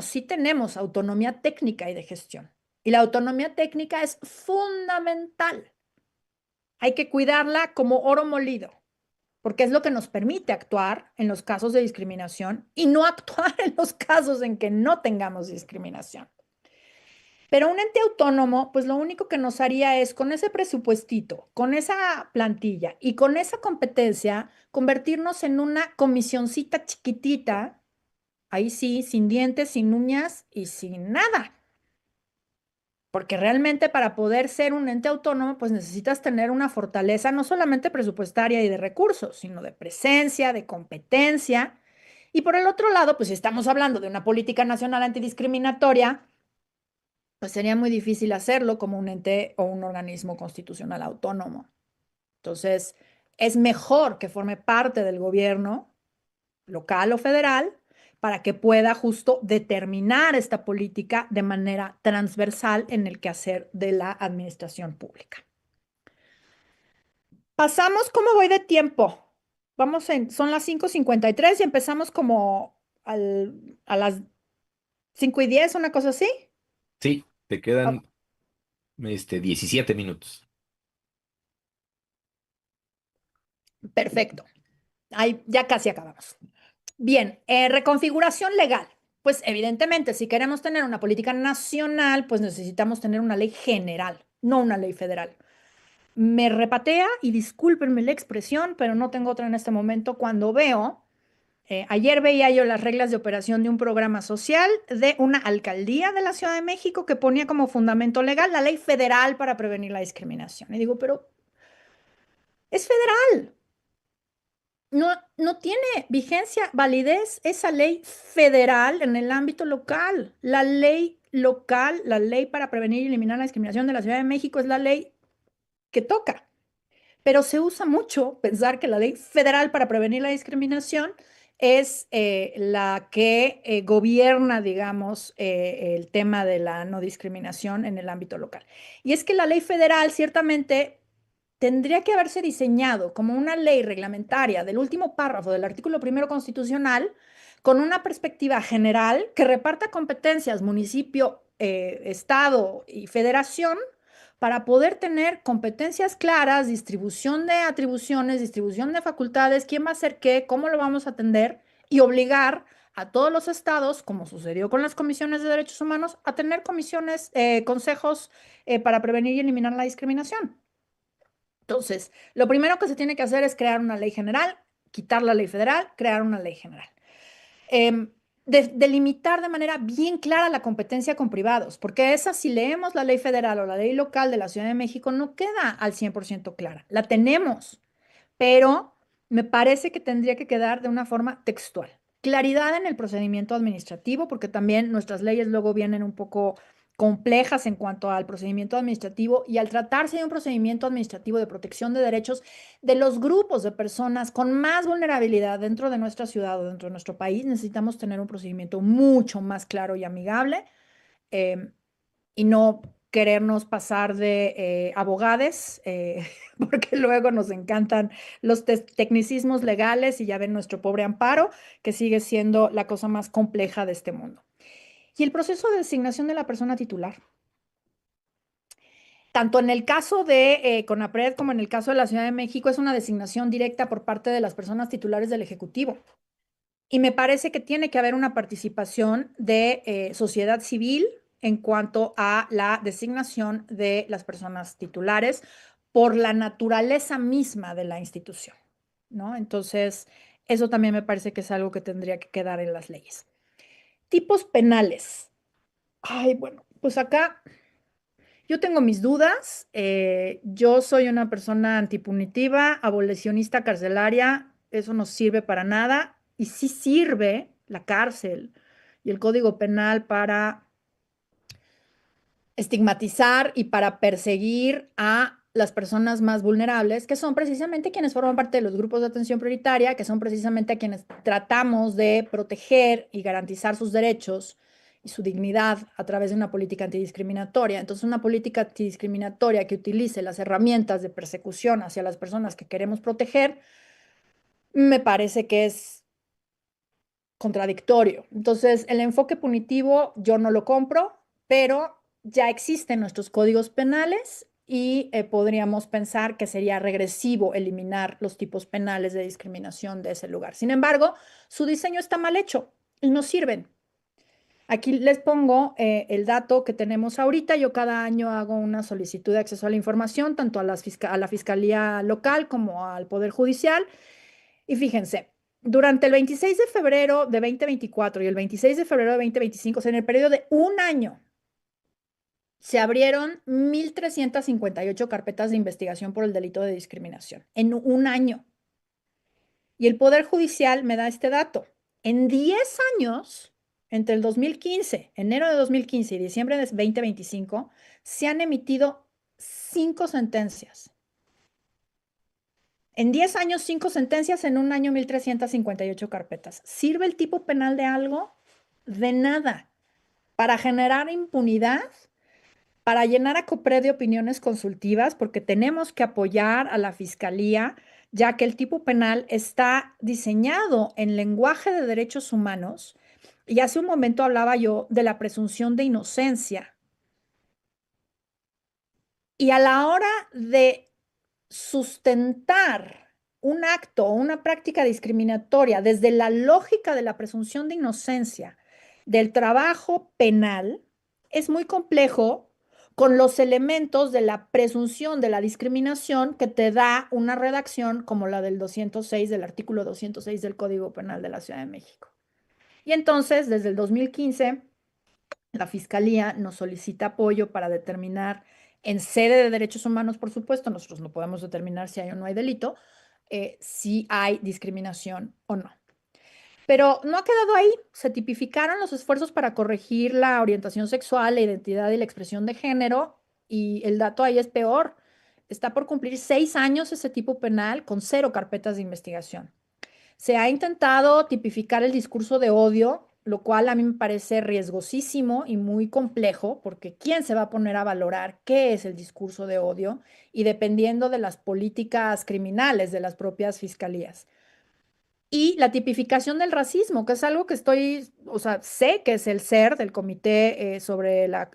sí tenemos autonomía técnica y de gestión. Y la autonomía técnica es fundamental. Hay que cuidarla como oro molido porque es lo que nos permite actuar en los casos de discriminación y no actuar en los casos en que no tengamos discriminación. Pero un ente autónomo, pues lo único que nos haría es, con ese presupuestito, con esa plantilla y con esa competencia, convertirnos en una comisioncita chiquitita, ahí sí, sin dientes, sin uñas y sin nada. Porque realmente para poder ser un ente autónomo, pues necesitas tener una fortaleza no solamente presupuestaria y de recursos, sino de presencia, de competencia. Y por el otro lado, pues si estamos hablando de una política nacional antidiscriminatoria, pues sería muy difícil hacerlo como un ente o un organismo constitucional autónomo. Entonces, es mejor que forme parte del gobierno local o federal para que pueda justo determinar esta política de manera transversal en el quehacer de la administración pública. Pasamos, ¿cómo voy de tiempo? Son las 5:53 y empezamos como a las 5:10, una cosa así. Sí, te Oh, quedan 17 minutos. perfecto. Ahí ya casi acabamos. Bien, reconfiguración legal. Pues evidentemente, si queremos tener una política nacional, pues necesitamos tener una ley general, no una ley federal. Me repatea, y discúlpenme la expresión, pero no tengo otra en este momento, cuando veo, ayer veía yo las reglas de operación de un programa social de una alcaldía de la Ciudad de México que ponía como fundamento legal la ley federal para prevenir la discriminación. Y digo, pero es federal. no, no tiene vigencia, validez esa ley federal en el ámbito local. La ley local, la ley para prevenir y eliminar la discriminación de la Ciudad de México es la ley que toca. Pero se usa mucho pensar que la ley federal para prevenir la discriminación es la que gobierna, digamos, el tema de la no discriminación en el ámbito local. Y es que la ley federal ciertamente tendría que haberse diseñado como una ley reglamentaria del último párrafo del artículo primero constitucional, con una perspectiva general que reparta competencias municipio, estado y federación para poder tener competencias claras, distribución de atribuciones, distribución de facultades, quién va a hacer qué, cómo lo vamos a atender y obligar a todos los estados, como sucedió con las comisiones de derechos humanos, a tener comisiones, consejos para prevenir y eliminar la discriminación. Entonces, lo primero que se tiene que hacer es crear una ley general, quitar la ley federal, crear una ley general. Em, delimitar de manera bien clara la competencia con privados, porque esa, si leemos la ley federal o la ley local de la Ciudad de México, no queda al 100% clara. La tenemos, pero me parece que tendría que quedar de una forma textual. Claridad en el procedimiento administrativo, porque también nuestras leyes luego vienen un poco complejas en cuanto al procedimiento administrativo y al tratarse de un procedimiento administrativo de protección de derechos de los grupos de personas con más vulnerabilidad dentro de nuestra ciudad o dentro de nuestro país, necesitamos tener un procedimiento mucho más claro y amigable, eh, y no querernos pasar de abogades, porque luego nos encantan los tecnicismos legales y ya ven nuestro pobre amparo, que sigue siendo la cosa más compleja de este mundo. Y el proceso de designación de la persona titular. Tanto en el caso de CONAPRED como en el caso de la Ciudad de México, es una designación directa por parte de las personas titulares del Ejecutivo. Y me parece que tiene que haber una participación de sociedad civil en cuanto a la designación de las personas titulares por la naturaleza misma de la institución, ¿no? Entonces, eso también me parece que es algo que tendría que quedar en las leyes. Tipos penales. Ay, bueno, pues acá yo tengo mis dudas. Yo soy una persona antipunitiva, abolicionista carcelaria. Eso no sirve para nada. Y sí sirve la cárcel y el Código Penal para estigmatizar y para perseguir a las personas más vulnerables, que son precisamente quienes forman parte de los grupos de atención prioritaria, que son precisamente a quienes tratamos de proteger y garantizar sus derechos y su dignidad a través de una política antidiscriminatoria. Entonces, una política antidiscriminatoria que utilice las herramientas de persecución hacia las personas que queremos proteger, me parece que es contradictorio. Entonces, el enfoque punitivo yo no lo compro, pero ya existen nuestros códigos penales y podríamos pensar que sería regresivo eliminar los tipos penales de discriminación de ese lugar. Sin embargo, su diseño está mal hecho y no sirven. Aquí les pongo el dato que tenemos ahorita. Yo cada año hago una solicitud de acceso a la información, tanto a a la Fiscalía local como al Poder Judicial. Y fíjense, durante el 26 de febrero de 2024 y el 26 de febrero de 2025, o sea, en el periodo de un año, se abrieron 1.358 carpetas de investigación por el delito de discriminación. En un año. Y el Poder Judicial me da este dato. En 10 años, entre el 2015, enero de 2015 y diciembre de 2025, se han emitido 5 sentencias. En 10 años, 5 sentencias, en un año 1.358 carpetas. ¿Sirve el tipo penal de algo? De nada. Para generar impunidad, para llenar a COPRED de opiniones consultivas, porque tenemos que apoyar a la Fiscalía, ya que el tipo penal está diseñado en lenguaje de derechos humanos. Y hace un momento hablaba yo de la presunción de inocencia. Y a la hora de sustentar un acto o una práctica discriminatoria desde la lógica de la presunción de inocencia del trabajo penal, es muy complejo con los elementos de la presunción de la discriminación que te da una redacción como la del 206, del artículo 206 del Código Penal de la Ciudad de México. Y entonces, desde el 2015, la Fiscalía nos solicita apoyo para determinar, en sede de derechos humanos, por supuesto, nosotros no podemos determinar si hay o no hay delito, si hay discriminación o no. Pero no ha quedado ahí. Se tipificaron los esfuerzos para corregir la orientación sexual, la identidad y la expresión de género, y el dato ahí es peor. Está por cumplir 6 años ese tipo penal con 0 carpetas de investigación. Se ha intentado tipificar el discurso de odio, lo cual a mí me parece riesgosísimo y muy complejo, porque ¿quién se va a poner a valorar qué es el discurso de odio? Y dependiendo de las políticas criminales de las propias fiscalías. Y la tipificación del racismo, que es algo que estoy, o sea, sé que es el CER del Comité sobre la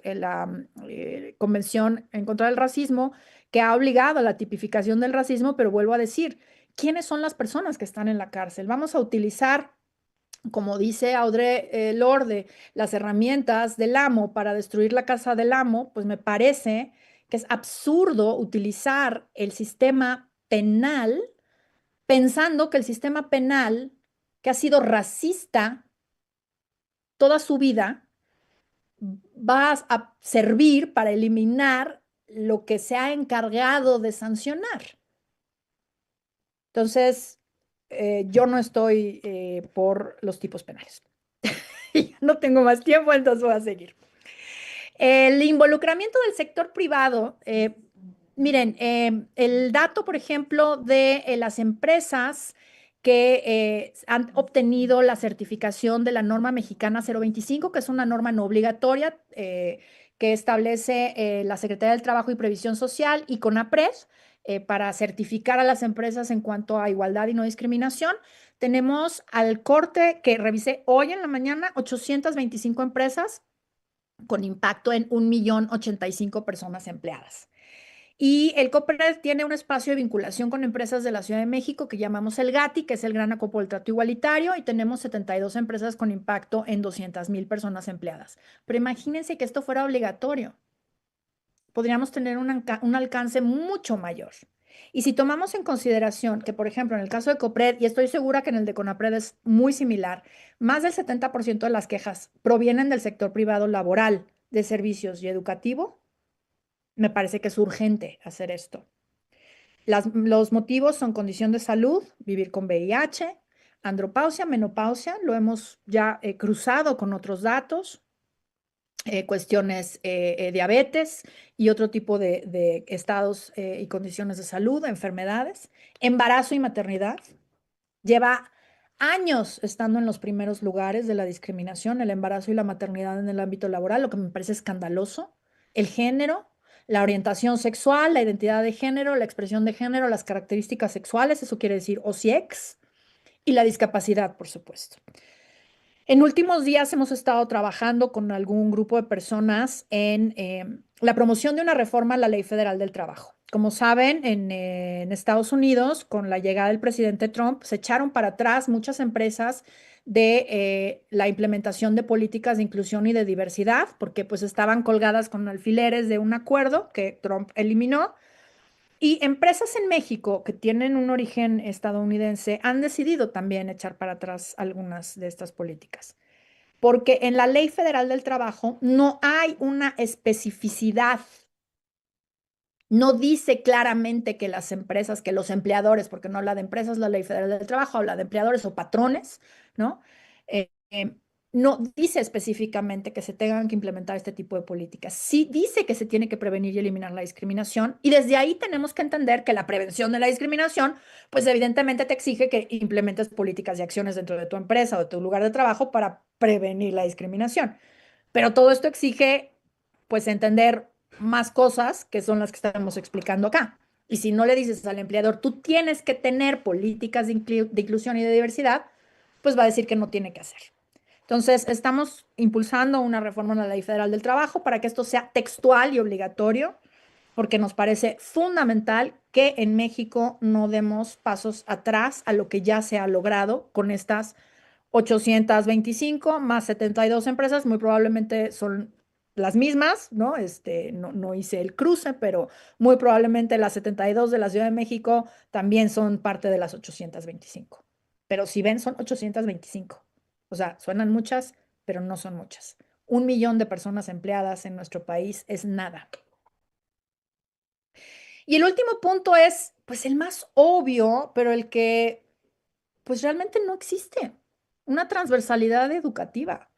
Convención en contra del Racismo, que ha obligado a la tipificación del racismo, pero vuelvo a decir, ¿quiénes son las personas que están en la cárcel? Vamos a utilizar, como dice Audre Lorde, las herramientas del amo para destruir la casa del amo, pues me parece que es absurdo utilizar el sistema penal pensando que el sistema penal, que ha sido racista toda su vida, va a servir para eliminar lo que se ha encargado de sancionar. Entonces, yo no estoy por los tipos penales. Y no tengo más tiempo, entonces voy a seguir. El involucramiento del sector privado, miren, el dato, por ejemplo, de las empresas que han obtenido la certificación de la norma mexicana 025, que es una norma no obligatoria que establece la Secretaría del Trabajo y Previsión Social y CONAPRED para certificar a las empresas en cuanto a igualdad y no discriminación. Tenemos al corte que revisé hoy en la mañana, 825 empresas con impacto en 1.085.000 personas empleadas. Y el COPRED tiene un espacio de vinculación con empresas de la Ciudad de México que llamamos el GATI, que es el Gran Acopo del Trato Igualitario, y tenemos 72 empresas con impacto en 200.000 personas empleadas. Pero imagínense que esto fuera obligatorio. Podríamos tener un alcance mucho mayor. Y si tomamos en consideración que, por ejemplo, en el caso de COPRED, y estoy segura que en el de CONAPRED es muy similar, más del 70% de las quejas provienen del sector privado laboral, de servicios y educativo, me parece que es urgente hacer esto. Los motivos son condición de salud, vivir con VIH, andropausia, menopausia, lo hemos ya cruzado con otros datos, cuestiones diabetes y otro tipo de estados y condiciones de salud, enfermedades, embarazo y maternidad. Lleva años estando en los primeros lugares de la discriminación, el embarazo y la maternidad en el ámbito laboral, lo que me parece escandaloso. El género, la orientación sexual, la identidad de género, la expresión de género, las características sexuales, eso quiere decir OSIEX, y la discapacidad, por supuesto. En últimos días hemos estado trabajando con algún grupo de personas en la promoción de una reforma a la Ley Federal del Trabajo. Como saben, en Estados Unidos, con la llegada del presidente Trump, se echaron para atrás muchas empresas de la implementación de políticas de inclusión y de diversidad, porque pues estaban colgadas con alfileres de un acuerdo que Trump eliminó. Y empresas en México que tienen un origen estadounidense han decidido también echar para atrás algunas de estas políticas, porque en la Ley Federal del Trabajo no hay una especificidad, no dice claramente que las empresas, que los empleadores, porque no habla de empresas la Ley Federal del Trabajo, habla de empleadores o patrones, ¿no? Eh, eh, no dice específicamente que se tengan que implementar este tipo de políticas. Sí dice que se tiene que prevenir y eliminar la discriminación, y desde ahí tenemos que entender que la prevención de la discriminación, pues evidentemente te exige que implementes políticas y acciones dentro de tu empresa o de tu lugar de trabajo para prevenir la discriminación. Pero todo esto exige, pues, entender más cosas que son las que estamos explicando acá. Y si no le dices al empleador, tú tienes que tener políticas de inclusión y de diversidad, pues va a decir que no tiene que hacer. Entonces, estamos impulsando una reforma en la Ley Federal del Trabajo para que esto sea textual y obligatorio, porque nos parece fundamental que en México no demos pasos atrás a lo que ya se ha logrado con estas 825 más 72 empresas, muy probablemente son las mismas, ¿no? No hice el cruce, pero muy probablemente las 72 de la Ciudad de México también son parte de las 825. Pero si ven, son 825. O sea, suenan muchas, pero no son muchas. 1 millón de personas empleadas en nuestro país es nada. Y el último punto es, pues el más obvio, pero el que pues realmente no existe, una transversalidad educativa.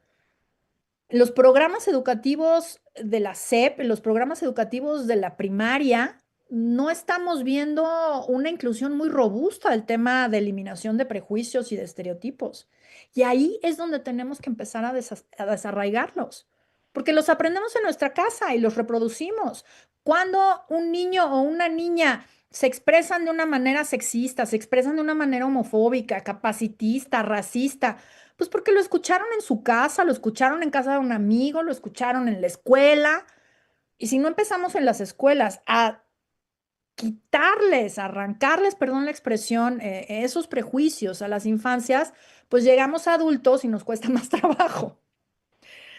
Los programas educativos de la SEP, los programas educativos de la primaria, no estamos viendo una inclusión muy robusta del tema de eliminación de prejuicios y de estereotipos. Y ahí es donde tenemos que empezar a desarraigarlos, porque los aprendemos en nuestra casa y los reproducimos. Cuando un niño o una niña se expresan de una manera sexista, se expresan de una manera homofóbica, capacitista, racista, pues porque lo escucharon en su casa, lo escucharon en casa de un amigo, lo escucharon en la escuela. Y si no empezamos en las escuelas a quitarles, a arrancarles, perdón la expresión, esos prejuicios a las infancias, pues llegamos a adultos y nos cuesta más trabajo.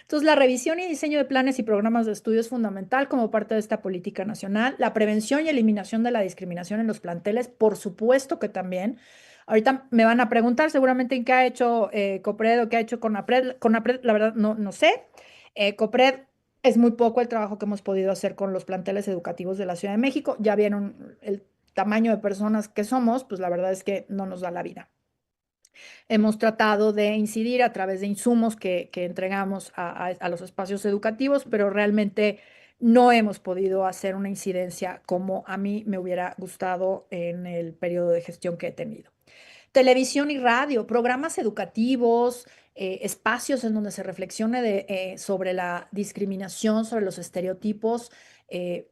Entonces, la revisión y diseño de planes y programas de estudio es fundamental como parte de esta política nacional. La prevención y eliminación de la discriminación en los planteles, por supuesto que también. Ahorita me van a preguntar seguramente en qué ha hecho COPRED o qué ha hecho CONAPRED. CONAPRED, la verdad, no sé. COPRED es muy poco el trabajo que hemos podido hacer con los planteles educativos de la Ciudad de México. Ya vieron el tamaño de personas que somos, pues la verdad es que no nos da la vida. Hemos tratado de incidir a través de insumos que entregamos a los espacios educativos, pero realmente no hemos podido hacer una incidencia como a mí me hubiera gustado en el periodo de gestión que he tenido. Televisión y radio, programas educativos, espacios en donde se reflexione sobre la discriminación, sobre los estereotipos, eh,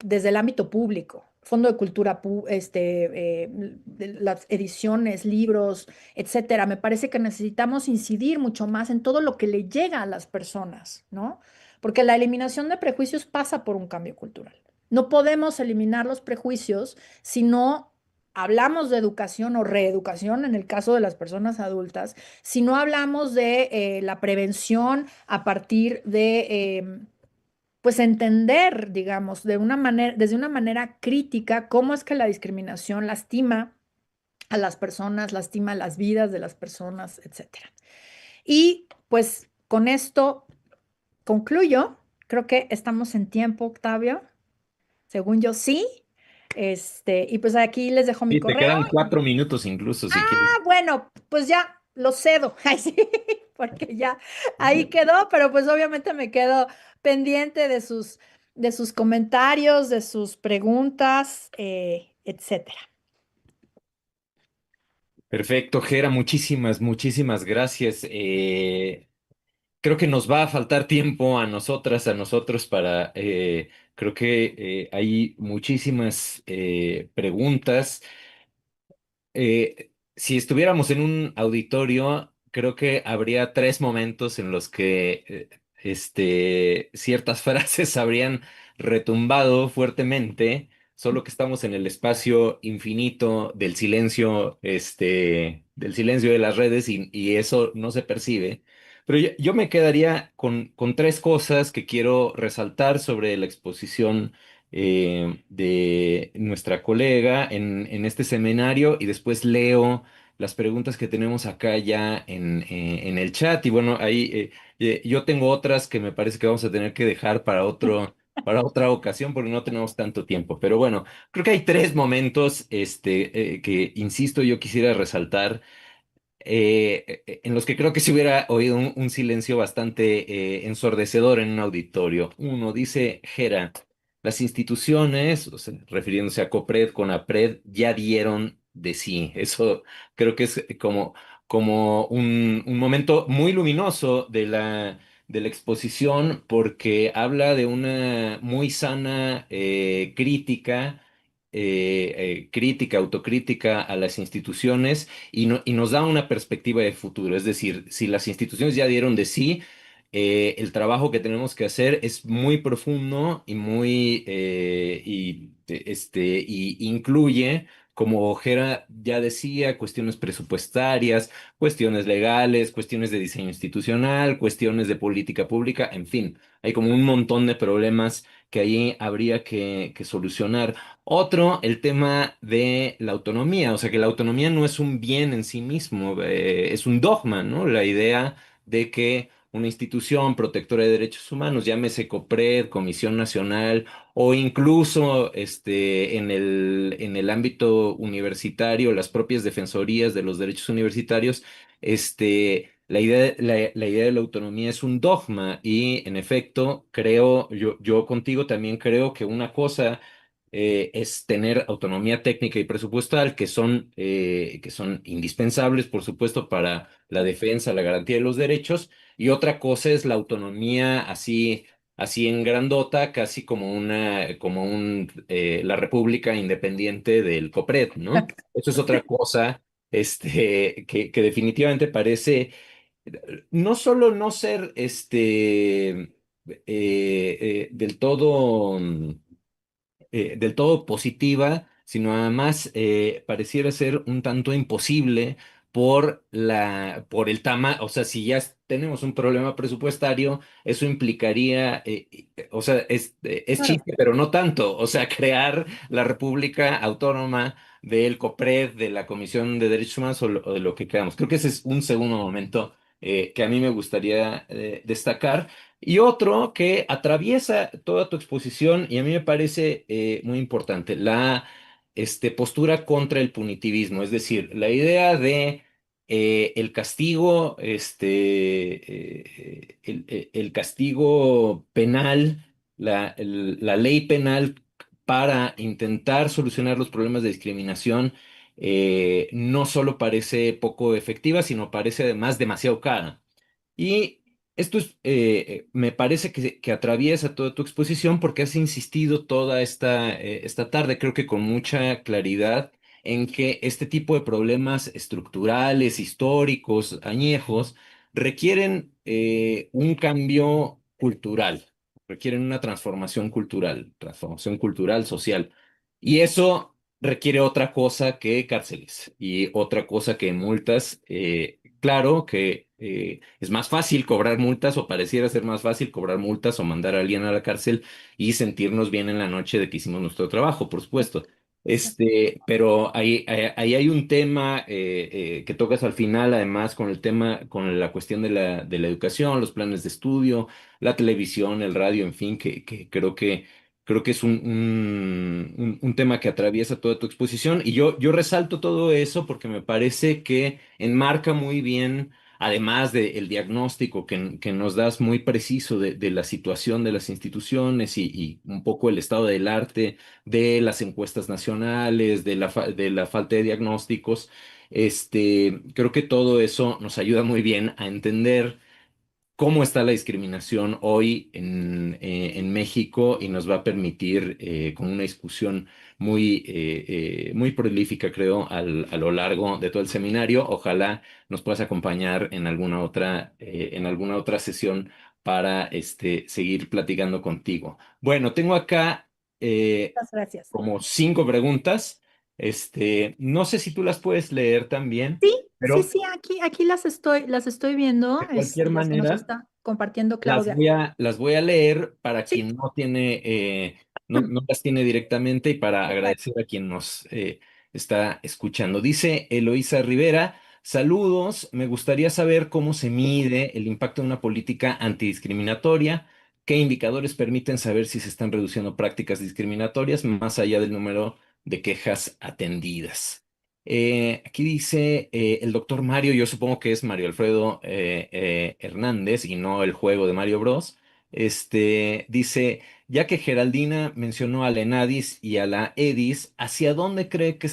desde el ámbito público. Fondo de Cultura, de las ediciones, libros, etcétera. Me parece que necesitamos incidir mucho más en todo lo que le llega a las personas, ¿no? Porque la eliminación de prejuicios pasa por un cambio cultural. No podemos eliminar los prejuicios si no hablamos de educación o reeducación en el caso de las personas adultas, si no hablamos de la prevención a partir de pues entender, digamos, de una manera, desde una manera crítica cómo es que la discriminación lastima a las personas, lastima las vidas de las personas, etcétera. Y pues con esto concluyo. Creo que estamos en tiempo, Octavio. Según yo, sí. Y pues aquí les dejo mi Y te correo. quedan 4 minutos incluso si quieres. Bueno, pues ya lo cedo, ay, sí, porque ya ahí quedó, pero pues obviamente me quedo pendiente de sus comentarios, de sus preguntas, etcétera. Perfecto, Gera, muchísimas gracias. Creo que nos va a faltar tiempo a nosotras, a nosotros para, creo que hay muchísimas preguntas. Si estuviéramos en un auditorio, creo que habría tres momentos en los que ciertas frases habrían retumbado fuertemente, solo que estamos en el espacio infinito del silencio de las redes y eso no se percibe. Pero yo me quedaría con tres cosas que quiero resaltar sobre la exposición de nuestra colega en este seminario y después leo las preguntas que tenemos acá ya en el chat. Y bueno, ahí yo tengo otras que me parece que vamos a tener que dejar para otra ocasión porque no tenemos tanto tiempo. Pero bueno, creo que hay tres momentos que, insisto, yo quisiera resaltar en los que creo que se hubiera oído un silencio bastante ensordecedor en un auditorio. Uno dice, Gera, las instituciones, o sea, refiriéndose a COPRED, CONAPRED, ya dieron de sí. Eso creo que es como un momento muy luminoso de la exposición porque habla de una muy sana crítica, autocrítica a las instituciones y nos da una perspectiva de futuro. Es decir, si las instituciones ya dieron de sí, el trabajo que tenemos que hacer es muy profundo y y incluye, como Ojera ya decía, cuestiones presupuestarias, cuestiones legales, cuestiones de diseño institucional, cuestiones de política pública, en fin, hay como un montón de problemas que ahí habría que solucionar. Otro, el tema de la autonomía, o sea que la autonomía no es un bien en sí mismo, es un dogma, ¿no? La idea de que una institución protectora de derechos humanos, llámese COPRED, Comisión Nacional, o incluso en el ámbito universitario, las propias defensorías de los derechos universitarios, la idea de la autonomía es un dogma y en efecto, yo contigo también creo que una cosa es tener autonomía técnica y presupuestal, que son indispensables, por supuesto, para la defensa, la garantía de los derechos, y otra cosa es la autonomía así en grandota, casi como la República Independiente del COPRED, ¿no? Eso es otra cosa, que definitivamente parece no solo no ser, del todo positiva, sino además pareciera ser un tanto imposible por el tamaño, o sea, si ya tenemos un problema presupuestario, eso implicaría, o sea, es Claro. chiste, pero no tanto, o sea, crear la República Autónoma del COPRED, de la Comisión de Derechos Humanos o de lo que queramos. Creo que ese es un segundo momento que a mí me gustaría destacar. Y otro que atraviesa toda tu exposición y a mí me parece muy importante, la postura contra el punitivismo, es decir, la idea de el castigo, el castigo penal, la ley penal para intentar solucionar los problemas de discriminación, no solo parece poco efectiva, sino parece además demasiado cara. Y esto me parece que atraviesa toda tu exposición porque has insistido toda esta tarde, creo que con mucha claridad, en que este tipo de problemas estructurales, históricos, añejos, requieren un cambio cultural, requieren una transformación cultural, social. Y eso requiere otra cosa que cárceles y otra cosa que multas. Claro que es más fácil cobrar multas o pareciera ser más fácil cobrar multas o mandar a alguien a la cárcel y sentirnos bien en la noche de que hicimos nuestro trabajo, por supuesto. Pero ahí hay un tema que tocas al final, además, con el tema, con la cuestión de la educación, los planes de estudio, la televisión, el radio, en fin, que creo que es un tema que atraviesa toda tu exposición y yo resalto todo eso porque me parece que enmarca muy bien, además del diagnóstico que nos das muy preciso de la situación de las instituciones y un poco el estado del arte, de las encuestas nacionales, de la falta de diagnósticos. Creo que todo eso nos ayuda muy bien a entender cómo está la discriminación hoy en México y nos va a permitir, con una discusión muy prolífica, creo, a lo largo de todo el seminario. Ojalá nos puedas acompañar en alguna otra sesión para seguir platicando contigo. Bueno, tengo acá eh, Muchas gracias. como 5 preguntas. No sé si tú las puedes leer también, Sí, sí, pero sí, aquí las estoy viendo, de cualquier las que nos manera. está compartiendo Claudia. Las voy a leer para Sí, quien no las tiene directamente y para perfecto. agradecer a quien nos está escuchando. Dice Eloísa Rivera, saludos, me gustaría saber cómo se mide el impacto de una política antidiscriminatoria, qué indicadores permiten saber si se están reduciendo prácticas discriminatorias más allá del número de quejas atendidas. Aquí dice el doctor Mario, yo supongo que es Mario Alfredo Hernández y no el juego de Mario Bros. Dice, ya que Geraldina mencionó a la ENADIS y a la EDIS, ¿hacia dónde cree que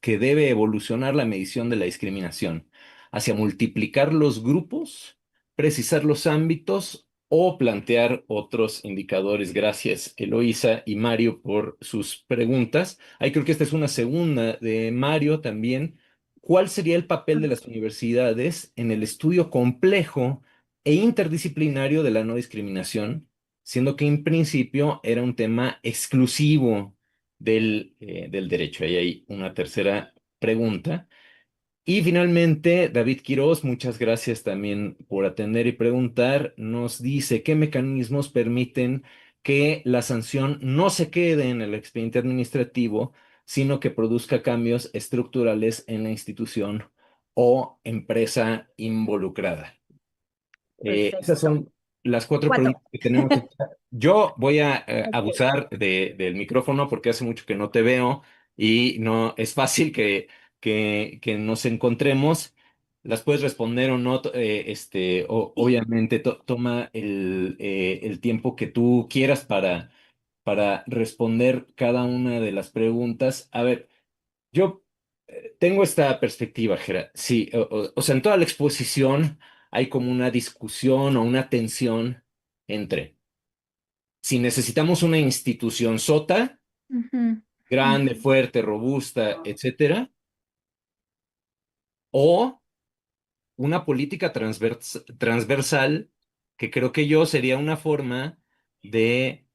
que debe evolucionar la medición de la discriminación? ¿Hacia multiplicar los grupos, precisar los ámbitos o plantear otros indicadores? Gracias, Eloísa y Mario, por sus preguntas. Ahí creo que esta es una segunda de Mario también. ¿Cuál sería el papel de las universidades en el estudio complejo e interdisciplinario de la no discriminación, siendo que en principio era un tema exclusivo del derecho? Ahí hay una tercera pregunta. Y finalmente, David Quiroz, muchas gracias también por atender y preguntar. Nos dice qué mecanismos permiten que la sanción no se quede en el expediente administrativo, sino que produzca cambios estructurales en la institución o empresa involucrada. Esas Perfecto. son las cuatro Cuatro. preguntas que tenemos. Yo voy a Ok. abusar del micrófono porque hace mucho que no te veo y no es fácil que nos encontremos. Las puedes responder o no, Sí. obviamente toma el tiempo que tú quieras para responder cada una de las preguntas. A ver, yo tengo esta perspectiva, Gera. Sí, o sea, en toda la exposición hay como una discusión o una tensión entre si necesitamos una institución sota, Ujú, grande, ujú, fuerte, robusta, etcétera, o una política transversal que creo que yo sería una forma de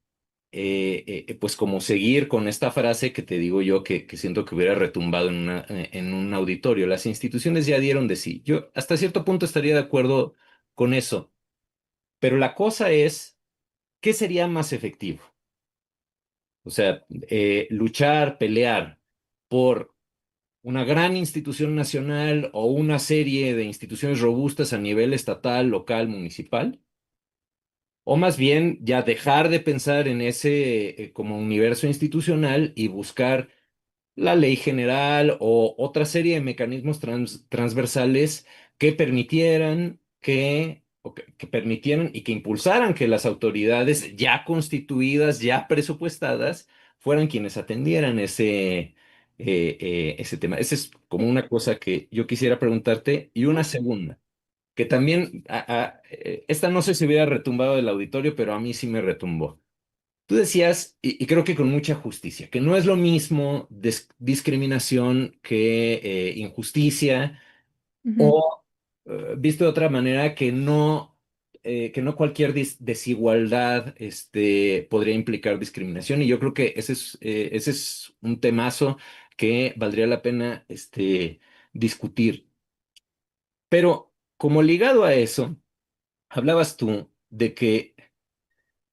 pues como seguir con esta frase que te digo yo que siento que hubiera retumbado en un auditorio. Las instituciones ya dieron de sí. Yo hasta cierto punto estaría de acuerdo con eso, pero la cosa es, ¿qué sería más efectivo? O sea, luchar, pelear por una gran institución nacional o una serie de instituciones robustas a nivel estatal, local, municipal. O más bien ya dejar de pensar en ese como universo institucional y buscar la ley general o otra serie de mecanismos transversales que permitieran que permitieran y que impulsaran que las autoridades ya constituidas, ya presupuestadas, fueran quienes atendieran ese tema. Esa es como una cosa que yo quisiera preguntarte. Y una segunda, que también, esta no sé si hubiera retumbado del auditorio, pero a mí sí me retumbó. Tú decías, y creo que con mucha justicia, que no es lo mismo discriminación que injusticia, ujú, o visto de otra manera, que no cualquier desigualdad podría implicar discriminación. Y yo creo que ese es un temazo que valdría la pena discutir. Pero como ligado a eso, hablabas tú de que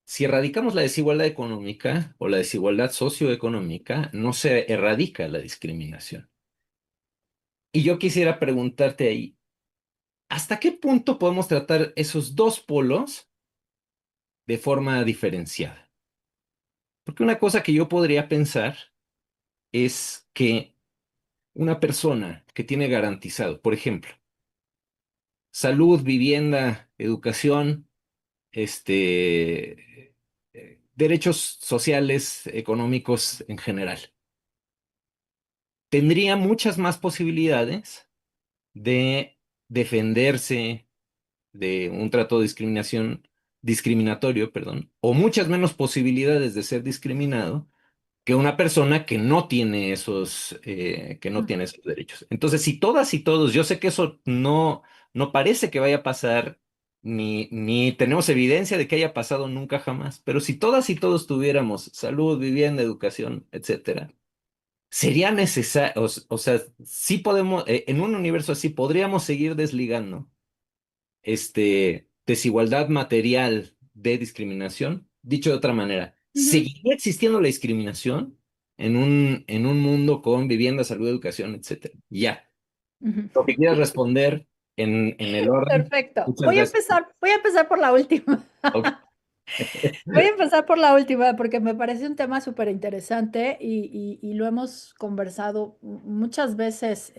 si erradicamos la desigualdad económica o la desigualdad socioeconómica, no se erradica la discriminación. Y yo quisiera preguntarte ahí, ¿hasta qué punto podemos tratar esos dos polos de forma diferenciada? Porque una cosa que yo podría pensar es que una persona que tiene garantizado, por ejemplo, salud, vivienda, educación, derechos sociales, económicos en general, tendría muchas más posibilidades de defenderse de un trato de discriminatorio, perdón, o muchas menos posibilidades de ser discriminado que una persona que no tiene que no tiene esos derechos. Entonces, si todas y todos, yo sé que eso no parece que vaya a pasar, ni tenemos evidencia de que haya pasado nunca jamás, pero si todas y todos tuviéramos salud, vivienda, educación, etcétera, sería necesario, o sea, sí podemos, en un universo así, podríamos seguir desligando desigualdad material de discriminación. Dicho de otra manera, ujú, ¿seguiría existiendo la discriminación en un mundo con vivienda, salud, educación, etcétera? Ya. ujú. Lo que quieras responder en el orden. Perfecto. Muchas gracias. Voy a empezar por la última. Ok. Voy a empezar por la última porque me parece un tema súper interesante y lo hemos conversado muchas veces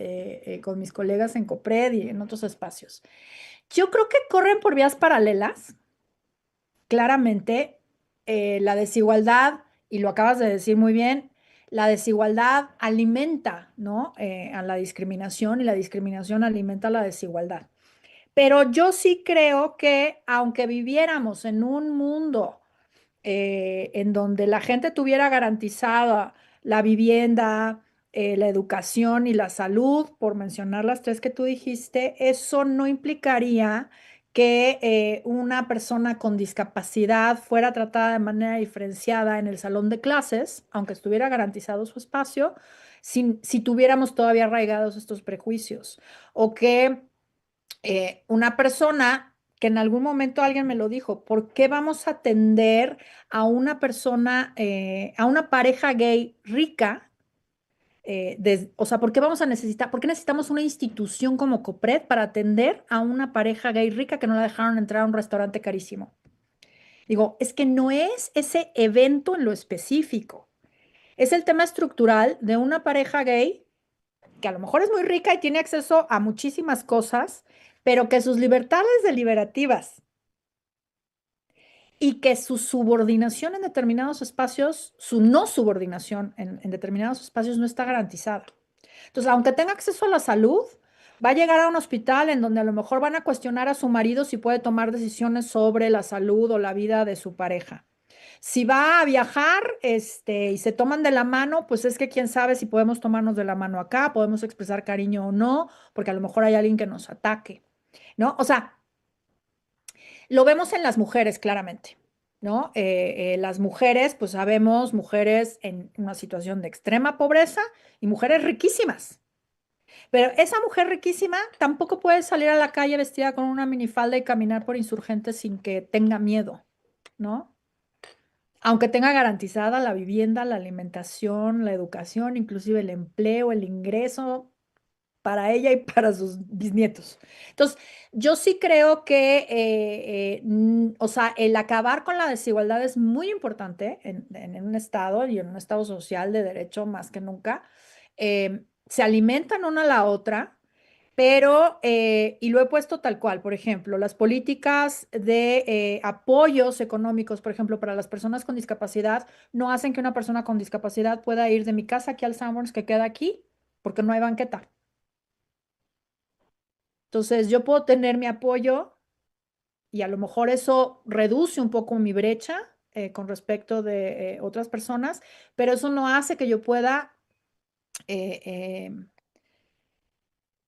con mis colegas en COPRED y en otros espacios. Yo creo que corren por vías paralelas, claramente, la desigualdad, y lo acabas de decir muy bien, la desigualdad alimenta, ¿no? A la discriminación y la discriminación alimenta la desigualdad. Pero yo sí creo que aunque viviéramos en un mundo en donde la gente tuviera garantizada la vivienda, la educación y la salud, por mencionar las tres que tú dijiste, eso no implicaría que una persona con discapacidad fuera tratada de manera diferenciada en el salón de clases, aunque estuviera garantizado su espacio, si tuviéramos todavía arraigados estos prejuicios. O que una persona que en algún momento alguien me lo dijo, ¿por qué vamos a atender a una persona, a una pareja gay rica O sea, ¿por qué vamos a necesitar, por qué necesitamos una institución como COPRED para atender a una pareja gay rica que no la dejaron entrar a un restaurante carísimo? Digo, es que no es ese evento en lo específico, es el tema estructural de una pareja gay que a lo mejor es muy rica y tiene acceso a muchísimas cosas, pero que sus libertades deliberativas y que su subordinación en determinados espacios, su no subordinación en determinados espacios no está garantizada. Entonces, aunque tenga acceso a la salud, va a llegar a un hospital en donde a lo mejor van a cuestionar a su marido si puede tomar decisiones sobre la salud o la vida de su pareja. Si va a viajar, y se toman de la mano, pues es que quién sabe si podemos tomarnos de la mano acá, podemos expresar cariño o no, porque a lo mejor hay alguien que nos ataque, ¿no? O sea, lo vemos en las mujeres claramente, ¿no? Las mujeres, pues sabemos, mujeres en una situación de extrema pobreza y mujeres riquísimas. Pero esa mujer riquísima tampoco puede salir a la calle vestida con una minifalda y caminar por insurgentes sin que tenga miedo, ¿no? Aunque tenga garantizada la vivienda, la alimentación, la educación, inclusive el empleo, el ingreso para ella y para sus bisnietos. Entonces, yo sí creo que, o sea, el acabar con la desigualdad es muy importante en un estado y en un estado social de derecho más que nunca. Se alimentan una a la otra. Pero, y lo he puesto tal cual, por ejemplo, las políticas de apoyos económicos, por ejemplo, para las personas con discapacidad, no hacen que una persona con discapacidad pueda ir de mi casa aquí al Sanborns que queda aquí, porque no hay banqueta. Entonces, yo puedo tener mi apoyo y a lo mejor eso reduce un poco mi brecha con respecto de otras personas, pero eso no hace que yo pueda eh,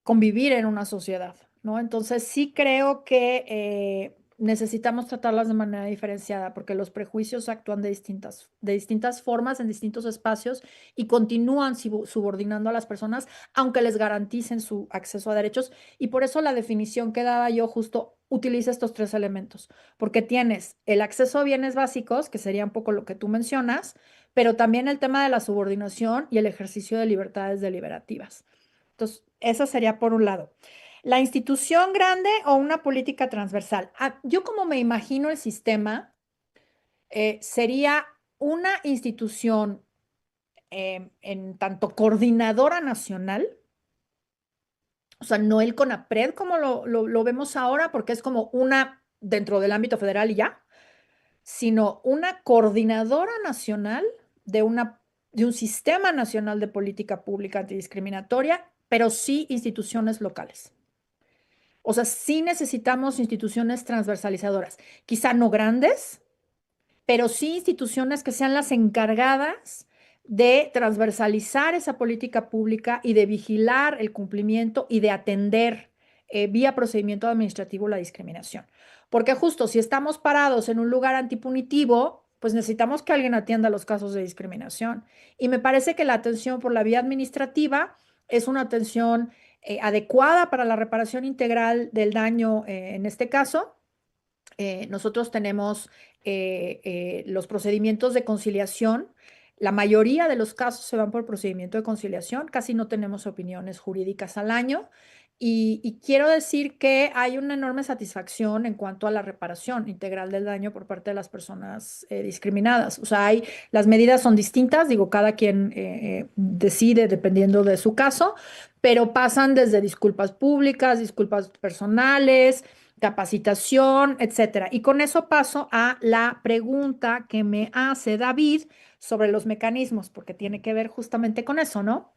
convivir en una sociedad, ¿no? Entonces sí creo que necesitamos tratarlas de manera diferenciada porque los prejuicios actúan de distintas formas en distintos espacios y continúan subordinando a las personas aunque les garanticen su acceso a derechos y por eso la definición que daba yo justo utiliza estos tres elementos, porque tienes el acceso a bienes básicos, que sería un poco lo que tú mencionas, pero también el tema de la subordinación y el ejercicio de libertades deliberativas. Entonces, eso sería por un lado. La institución grande o una política transversal. Yo como me imagino el sistema, sería una institución en tanto coordinadora nacional, o sea, no el CONAPRED como lo vemos ahora, porque es como una dentro del ámbito federal y ya, sino una coordinadora nacional de, de un sistema nacional de política pública antidiscriminatoria, pero sí instituciones locales. O sea, sí necesitamos instituciones transversalizadoras, quizá no grandes, pero sí instituciones que sean las encargadas de transversalizar esa política pública y de vigilar el cumplimiento y de atender vía procedimiento administrativo la discriminación. Porque justo si estamos parados en un lugar antipunitivo, pues necesitamos que alguien atienda los casos de discriminación. Y me parece que la atención por la vía administrativa es una atención adecuada para la reparación integral del daño en este caso. Nosotros tenemos los procedimientos de conciliación. La mayoría de los casos se van por procedimiento de conciliación, casi no tenemos opiniones jurídicas al año. Y quiero decir que hay una enorme satisfacción en cuanto a la reparación integral del daño por parte de las personas discriminadas. O sea, las medidas son distintas, digo, cada quien decide dependiendo de su caso, pero pasan desde disculpas públicas, disculpas personales, capacitación, etcétera. Y con eso paso a la pregunta que me hace David sobre los mecanismos, porque tiene que ver justamente con eso, ¿no?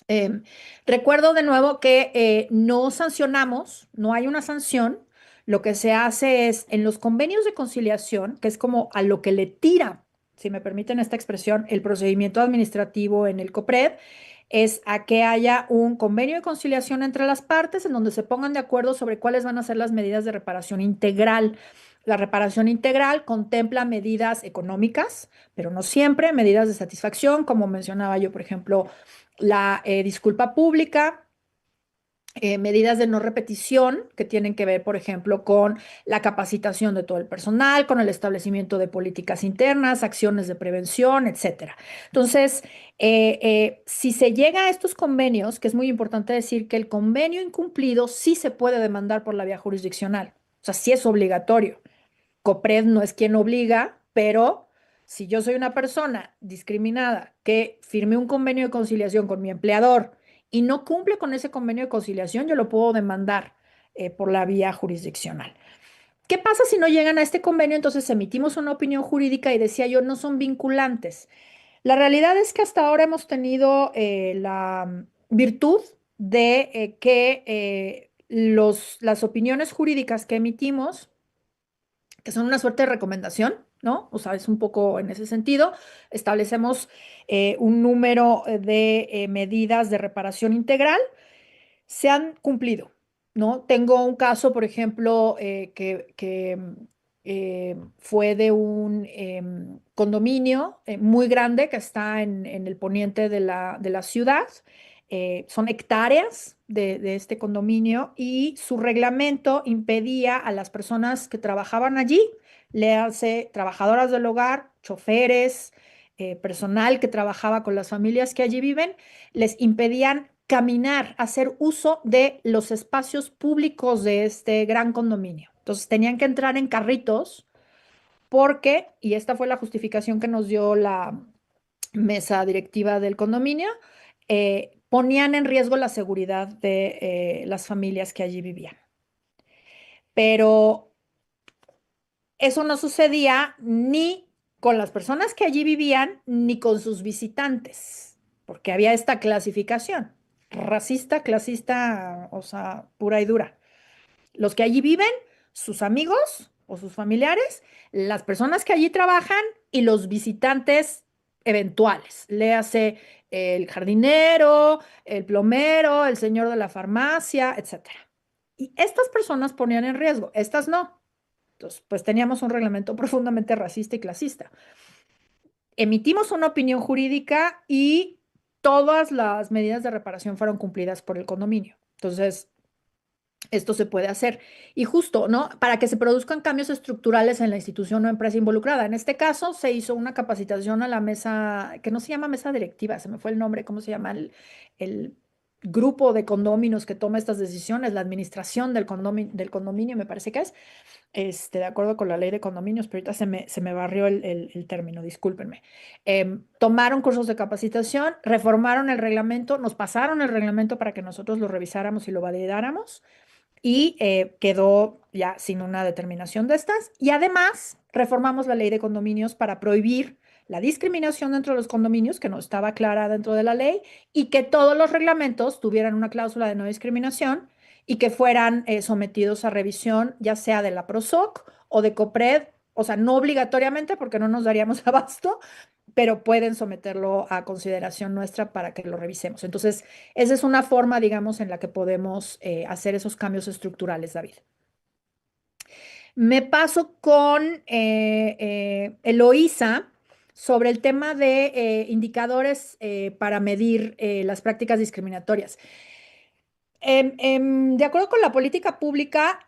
Eh, Recuerdo de nuevo que no sancionamos, no hay una sanción. Lo que se hace es en los convenios de conciliación, que es como a lo que le tira, si me permiten esta expresión, el procedimiento administrativo en el COPRED, es a que haya un convenio de conciliación entre las partes en donde se pongan de acuerdo sobre cuáles van a ser las medidas de reparación integral. La reparación integral contempla medidas económicas, pero no siempre, medidas de satisfacción, como mencionaba yo, por ejemplo, la disculpa pública, medidas de no repetición que tienen que ver, por ejemplo, con la capacitación de todo el personal, con el establecimiento de políticas internas, acciones de prevención, etcétera. Entonces, si se llega a estos convenios, que es muy importante decir que el convenio incumplido sí se puede demandar por la vía jurisdiccional, o sea, sí es obligatorio. COPRED no es quien obliga, pero si yo soy una persona discriminada que firmé un convenio de conciliación con mi empleador y no cumple con ese convenio de conciliación, yo lo puedo demandar por la vía jurisdiccional. ¿Qué pasa si no llegan a este convenio? Entonces emitimos una opinión jurídica y decía yo, no son vinculantes. La realidad es que hasta ahora hemos tenido la virtud de que las opiniones jurídicas que emitimos que son una suerte de recomendación, ¿no? O sea, es un poco en ese sentido. Establecemos un número de medidas de reparación integral, se han cumplido, ¿no? Tengo un caso, por ejemplo, que fue de un condominio muy grande que está en el poniente de la ciudad. Son hectáreas de este condominio y su reglamento impedía a las personas que trabajaban allí, le hace trabajadoras del hogar, choferes, personal que trabajaba con las familias que allí viven, les impedían caminar, hacer uso de los espacios públicos de este gran condominio. Entonces tenían que entrar en carritos porque, y esta fue la justificación que nos dio la mesa directiva del condominio, ponían en riesgo la seguridad de las familias que allí vivían. Pero eso no sucedía ni con las personas que allí vivían ni con sus visitantes, porque había esta clasificación, racista, clasista, o sea, pura y dura. Los que allí viven, sus amigos o sus familiares, las personas que allí trabajan y los visitantes eventuales. Léase el jardinero, el plomero, el señor de la farmacia, etcétera. Y estas personas ponían en riesgo, estas no. Entonces, pues teníamos un reglamento profundamente racista y clasista. Emitimos una opinión jurídica y todas las medidas de reparación fueron cumplidas por el condominio. Entonces, esto se puede hacer. Y justo, ¿no? Para que se produzcan cambios estructurales en la institución o empresa involucrada. En este caso, se hizo una capacitación a la mesa, que no se llama mesa directiva, se me fue el nombre, ¿cómo se llama? El grupo de condóminos que toma estas decisiones, la administración del condominio, me parece que es de acuerdo con la ley de condominios, pero ahorita se me barrió el término, discúlpenme. Tomaron cursos de capacitación, reformaron el reglamento, nos pasaron el reglamento para que nosotros lo revisáramos y lo validáramos y quedó ya sin una determinación de estas. Y además reformamos la ley de condominios para prohibir la discriminación dentro de los condominios, que no estaba clara dentro de la ley, y que todos los reglamentos tuvieran una cláusula de no discriminación y que fueran sometidos a revisión, ya sea de la PROSOC o de COPRED, o sea, no obligatoriamente porque no nos daríamos abasto, pero pueden someterlo a consideración nuestra para que lo revisemos. Entonces, esa es una forma, digamos, en la que podemos hacer esos cambios estructurales, David. Me paso con Eloísa sobre el tema de indicadores para medir las prácticas discriminatorias. De acuerdo con la política pública,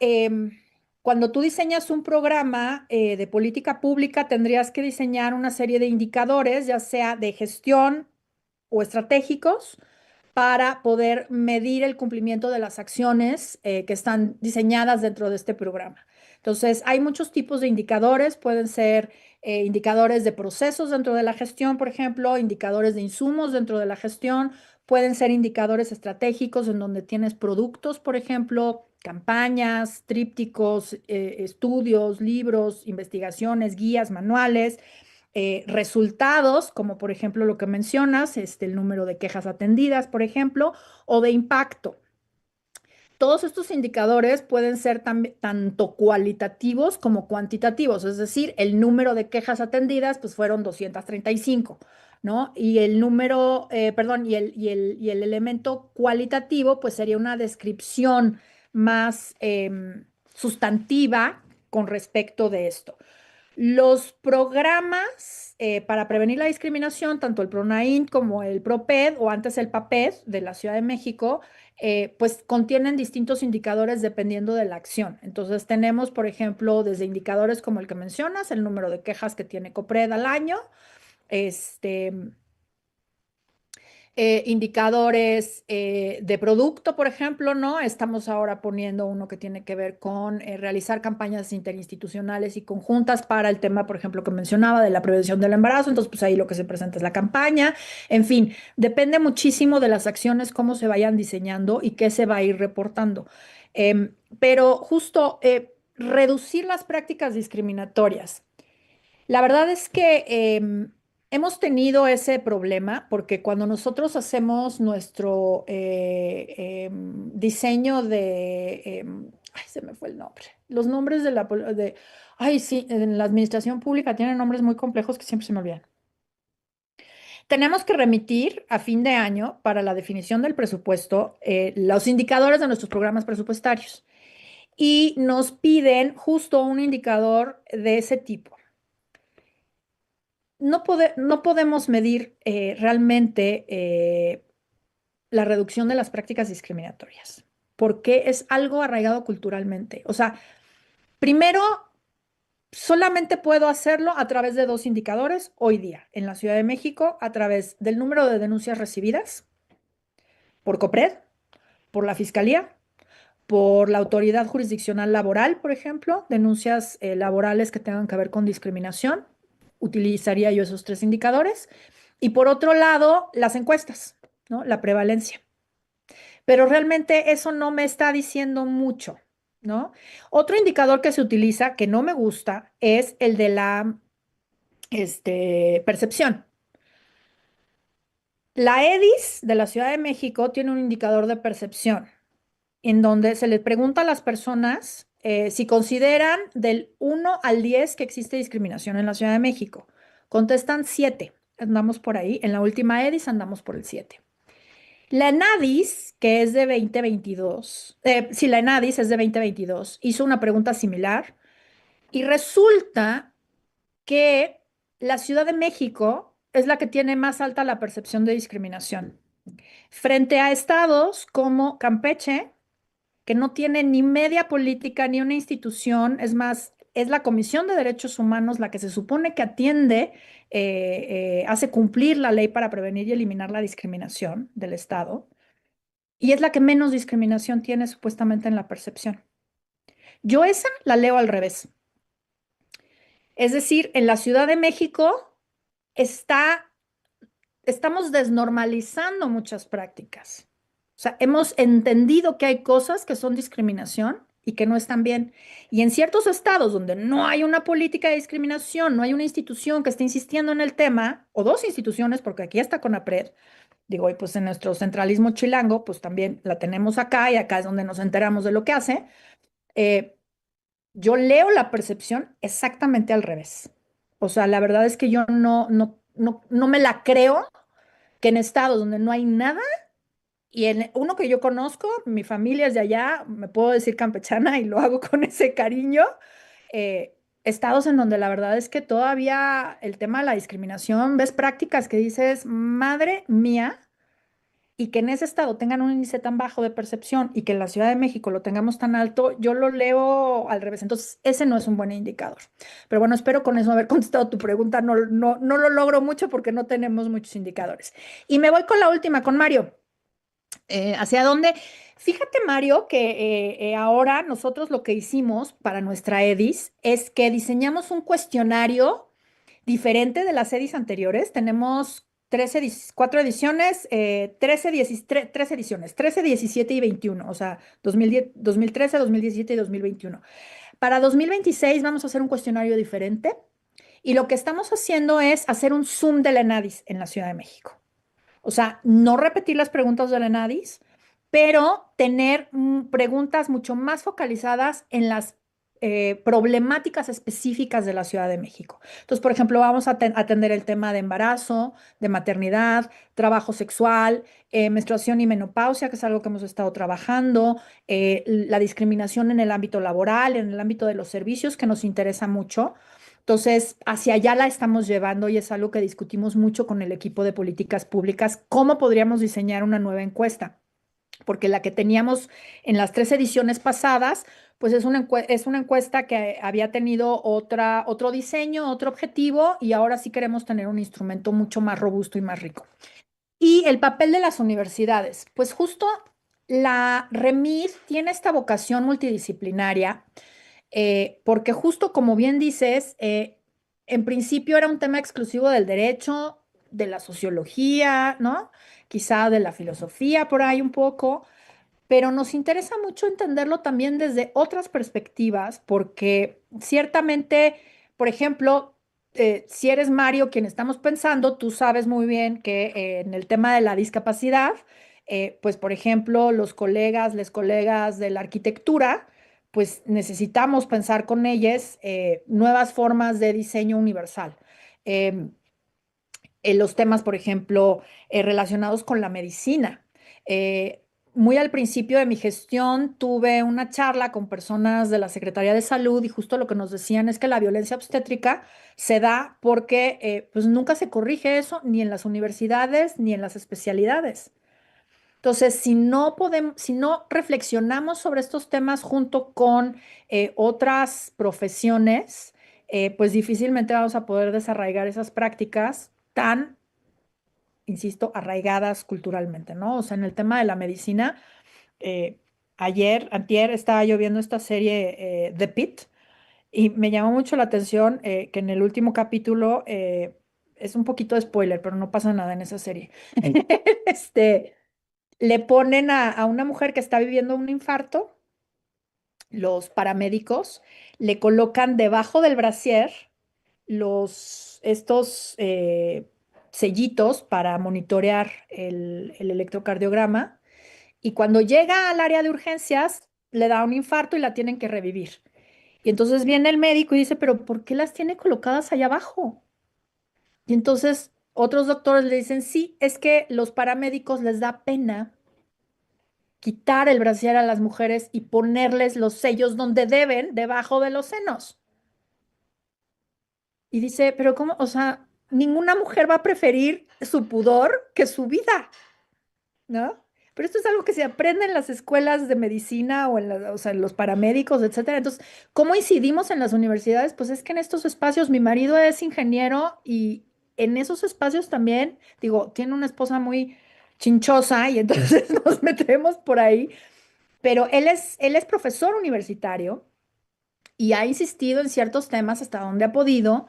cuando tú diseñas un programa de política pública, tendrías que diseñar una serie de indicadores, ya sea de gestión o estratégicos, para poder medir el cumplimiento de las acciones que están diseñadas dentro de este programa. Entonces, hay muchos tipos de indicadores, pueden ser indicadores de procesos dentro de la gestión, por ejemplo, indicadores de insumos dentro de la gestión, pueden ser indicadores estratégicos en donde tienes productos, por ejemplo, campañas, trípticos, estudios, libros, investigaciones, guías, manuales, resultados, como por ejemplo lo que mencionas, el número de quejas atendidas, por ejemplo, o de impacto. Todos estos indicadores pueden ser tanto cualitativos como cuantitativos, es decir, el número de quejas atendidas pues fueron 235, ¿no? Y el número, perdón, y el elemento cualitativo pues sería una descripción más sustantiva con respecto de esto. Los programas para prevenir la discriminación, tanto el PRONAIN como el PROPED o antes el PAPED de la Ciudad de México, pues contienen distintos indicadores dependiendo de la acción. Entonces tenemos, por ejemplo, desde indicadores como el que mencionas, el número de quejas que tiene COPRED al año, este, indicadores de producto, por ejemplo, ¿no? Estamos ahora poniendo uno que tiene que ver con realizar campañas interinstitucionales y conjuntas para el tema, por ejemplo, que mencionaba de la prevención del embarazo. Entonces, pues ahí lo que se presenta es la campaña. En fin, depende muchísimo de las acciones, cómo se vayan diseñando y qué se va a ir reportando. Pero justo reducir las prácticas discriminatorias. La verdad es que hemos tenido ese problema porque cuando nosotros hacemos nuestro diseño de, ay, se me fue el nombre, los nombres de ay, sí, en la administración pública tienen nombres muy complejos que siempre se me olvidan. Tenemos que remitir a fin de año para la definición del presupuesto los indicadores de nuestros programas presupuestarios y nos piden justo un indicador de ese tipo. No podemos medir realmente la reducción de las prácticas discriminatorias, porque es algo arraigado culturalmente. O sea, primero, solamente puedo hacerlo a través de dos indicadores hoy día en la Ciudad de México, a través del número de denuncias recibidas por COPRED, por la Fiscalía, por la Autoridad Jurisdiccional Laboral, por ejemplo, denuncias laborales que tengan que ver con discriminación. Utilizaría yo esos tres indicadores. Y por otro lado, las encuestas, ¿no? La prevalencia. Pero realmente eso no me está diciendo mucho, ¿no? Otro indicador que se utiliza, que no me gusta, es el de la percepción. La EDIS de la Ciudad de México tiene un indicador de percepción en donde se les pregunta a las personas si consideran del 1 al 10 que existe discriminación en la Ciudad de México. Contestan 7. Andamos por ahí. En la última EDIS andamos por el 7. La ENADIS, que es de 2022, sí, la ENADIS es de 2022, hizo una pregunta similar y resulta que la Ciudad de México es la que tiene más alta la percepción de discriminación. Frente a estados como Campeche, que no tiene ni media política ni una institución, es más, es la Comisión de Derechos Humanos la que se supone que atiende, hace cumplir la ley para prevenir y eliminar la discriminación del Estado, y es la que menos discriminación tiene supuestamente en la percepción. Yo esa la leo al revés. Es decir, en la Ciudad de México está estamos desnormalizando muchas prácticas. O sea, hemos entendido que hay cosas que son discriminación y que no están bien. Y en ciertos estados donde no hay una política de discriminación, no hay una institución que esté insistiendo en el tema, o dos instituciones, porque aquí está CONAPRED, digo, y pues en nuestro centralismo chilango, pues también la tenemos acá y acá es donde nos enteramos de lo que hace. eh, yo leo la percepción exactamente al revés. O sea, la verdad es que yo no me la creo que en estados donde no hay nada, y en uno que yo conozco, mi familia es de allá, me puedo decir campechana y lo hago con ese cariño, estados en donde la verdad es que todavía el tema de la discriminación, ves prácticas que dices, madre mía, y que en ese estado tengan un índice tan bajo de percepción y que en la Ciudad de México lo tengamos tan alto, yo lo leo al revés. Entonces, ese no es un buen indicador. Pero bueno, espero con eso haber contestado tu pregunta. No lo logro mucho porque no tenemos muchos indicadores. Y me voy con la última, con Mario. ¿Hacia dónde? Fíjate, Mario, que ahora nosotros lo que hicimos para nuestra EDIS es que diseñamos un cuestionario diferente de las EDIs anteriores. Tenemos 4 ediciones, 13 ediciones, 13, 17 y 21, o sea, 2010, 2013, 2017 y 2021. Para 2026 vamos a hacer un cuestionario diferente y lo que estamos haciendo es hacer un Zoom de la ENADIS en la Ciudad de México. O sea, no repetir las preguntas de la ENADIS, pero tener preguntas mucho más focalizadas en las problemáticas específicas de la Ciudad de México. Entonces, por ejemplo, vamos a atender el tema de embarazo, de maternidad, trabajo sexual, menstruación y menopausia, que es algo que hemos estado trabajando, la discriminación en el ámbito laboral, en el ámbito de los servicios, que nos interesa mucho. Entonces, hacia allá la estamos llevando y es algo que discutimos mucho con el equipo de políticas públicas, cómo podríamos diseñar una nueva encuesta, porque la que teníamos en las 3 ediciones pasadas, pues es una encuesta que había tenido otro diseño, otro objetivo, y ahora sí queremos tener un instrumento mucho más robusto y más rico. Y el papel de las universidades, pues justo la REMID tiene esta vocación multidisciplinaria, porque justo como bien dices, en principio era un tema exclusivo del derecho, de la sociología, ¿no? Quizá de la filosofía por ahí un poco, pero nos interesa mucho entenderlo también desde otras perspectivas, porque ciertamente, por ejemplo, si eres Mario, quien estamos pensando, tú sabes muy bien que en el tema de la discapacidad, pues por ejemplo, los colegas, les colegas de la arquitectura, pues necesitamos pensar con ellos nuevas formas de diseño universal. Em, en los temas, por ejemplo, relacionados con la medicina. Eh, Muy al principio de mi gestión tuve una charla con personas de la Secretaría de Salud y justo lo que nos decían es que la violencia obstétrica se da porque pues nunca se corrige eso ni en las universidades ni en las especialidades. Entonces, si no reflexionamos sobre estos temas junto con otras profesiones, pues difícilmente vamos a poder desarraigar esas prácticas tan, insisto, arraigadas culturalmente, ¿no? O sea, en el tema de la medicina, eh, antier, estaba yo viendo esta serie The Pitt y me llamó mucho la atención que en el último capítulo, es un poquito de spoiler, pero no pasa nada en esa serie. Este, le ponen a una mujer que está viviendo un infarto, los paramédicos le colocan debajo del brasier estos sellitos para monitorear el electrocardiograma y cuando llega al área de urgencias le da un infarto y la tienen que revivir. Y entonces viene el médico y dice, pero ¿por qué las tiene colocadas allá abajo? Y entonces otros doctores le dicen, sí, es que los paramédicos les da pena quitar el brasier a las mujeres y ponerles los sellos donde deben, debajo de los senos. Y dice, pero ¿cómo? O sea, ninguna mujer va a preferir su pudor que su vida, ¿no? Pero esto es algo que se aprende en las escuelas de medicina o o sea, en los paramédicos, etcétera. Entonces, ¿cómo incidimos en las universidades? Pues es que en estos espacios, mi marido es ingeniero y en esos espacios también, digo, tiene una esposa muy chinchosa y entonces nos metemos por ahí, pero él es profesor universitario y ha insistido en ciertos temas hasta donde ha podido,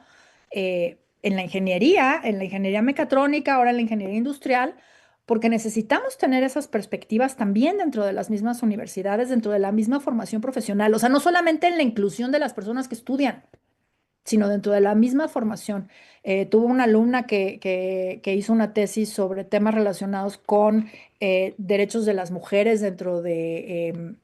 en la ingeniería mecatrónica, ahora en la ingeniería industrial, porque necesitamos tener esas perspectivas también dentro de las mismas universidades, dentro de la misma formación profesional, o sea, no solamente en la inclusión de las personas que estudian, sino dentro de la misma formación. Tuve una alumna que hizo una tesis sobre temas relacionados con derechos de las mujeres dentro de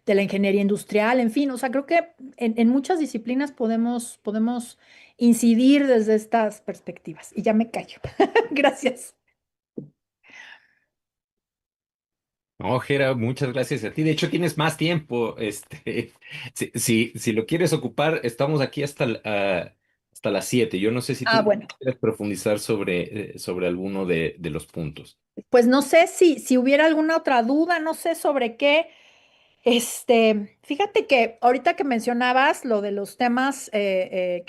la ingeniería industrial, en fin, o sea, creo que en muchas disciplinas podemos incidir desde estas perspectivas. Y ya me callo. Gracias. No, Jera, muchas gracias a ti. De hecho, tienes más tiempo. Si lo quieres ocupar, estamos aquí hasta las 7. Yo no sé si Ah, tú bueno. quieres profundizar sobre alguno de los puntos. Pues no sé si hubiera alguna otra duda, no sé sobre qué. Fíjate que ahorita que mencionabas lo de los temas que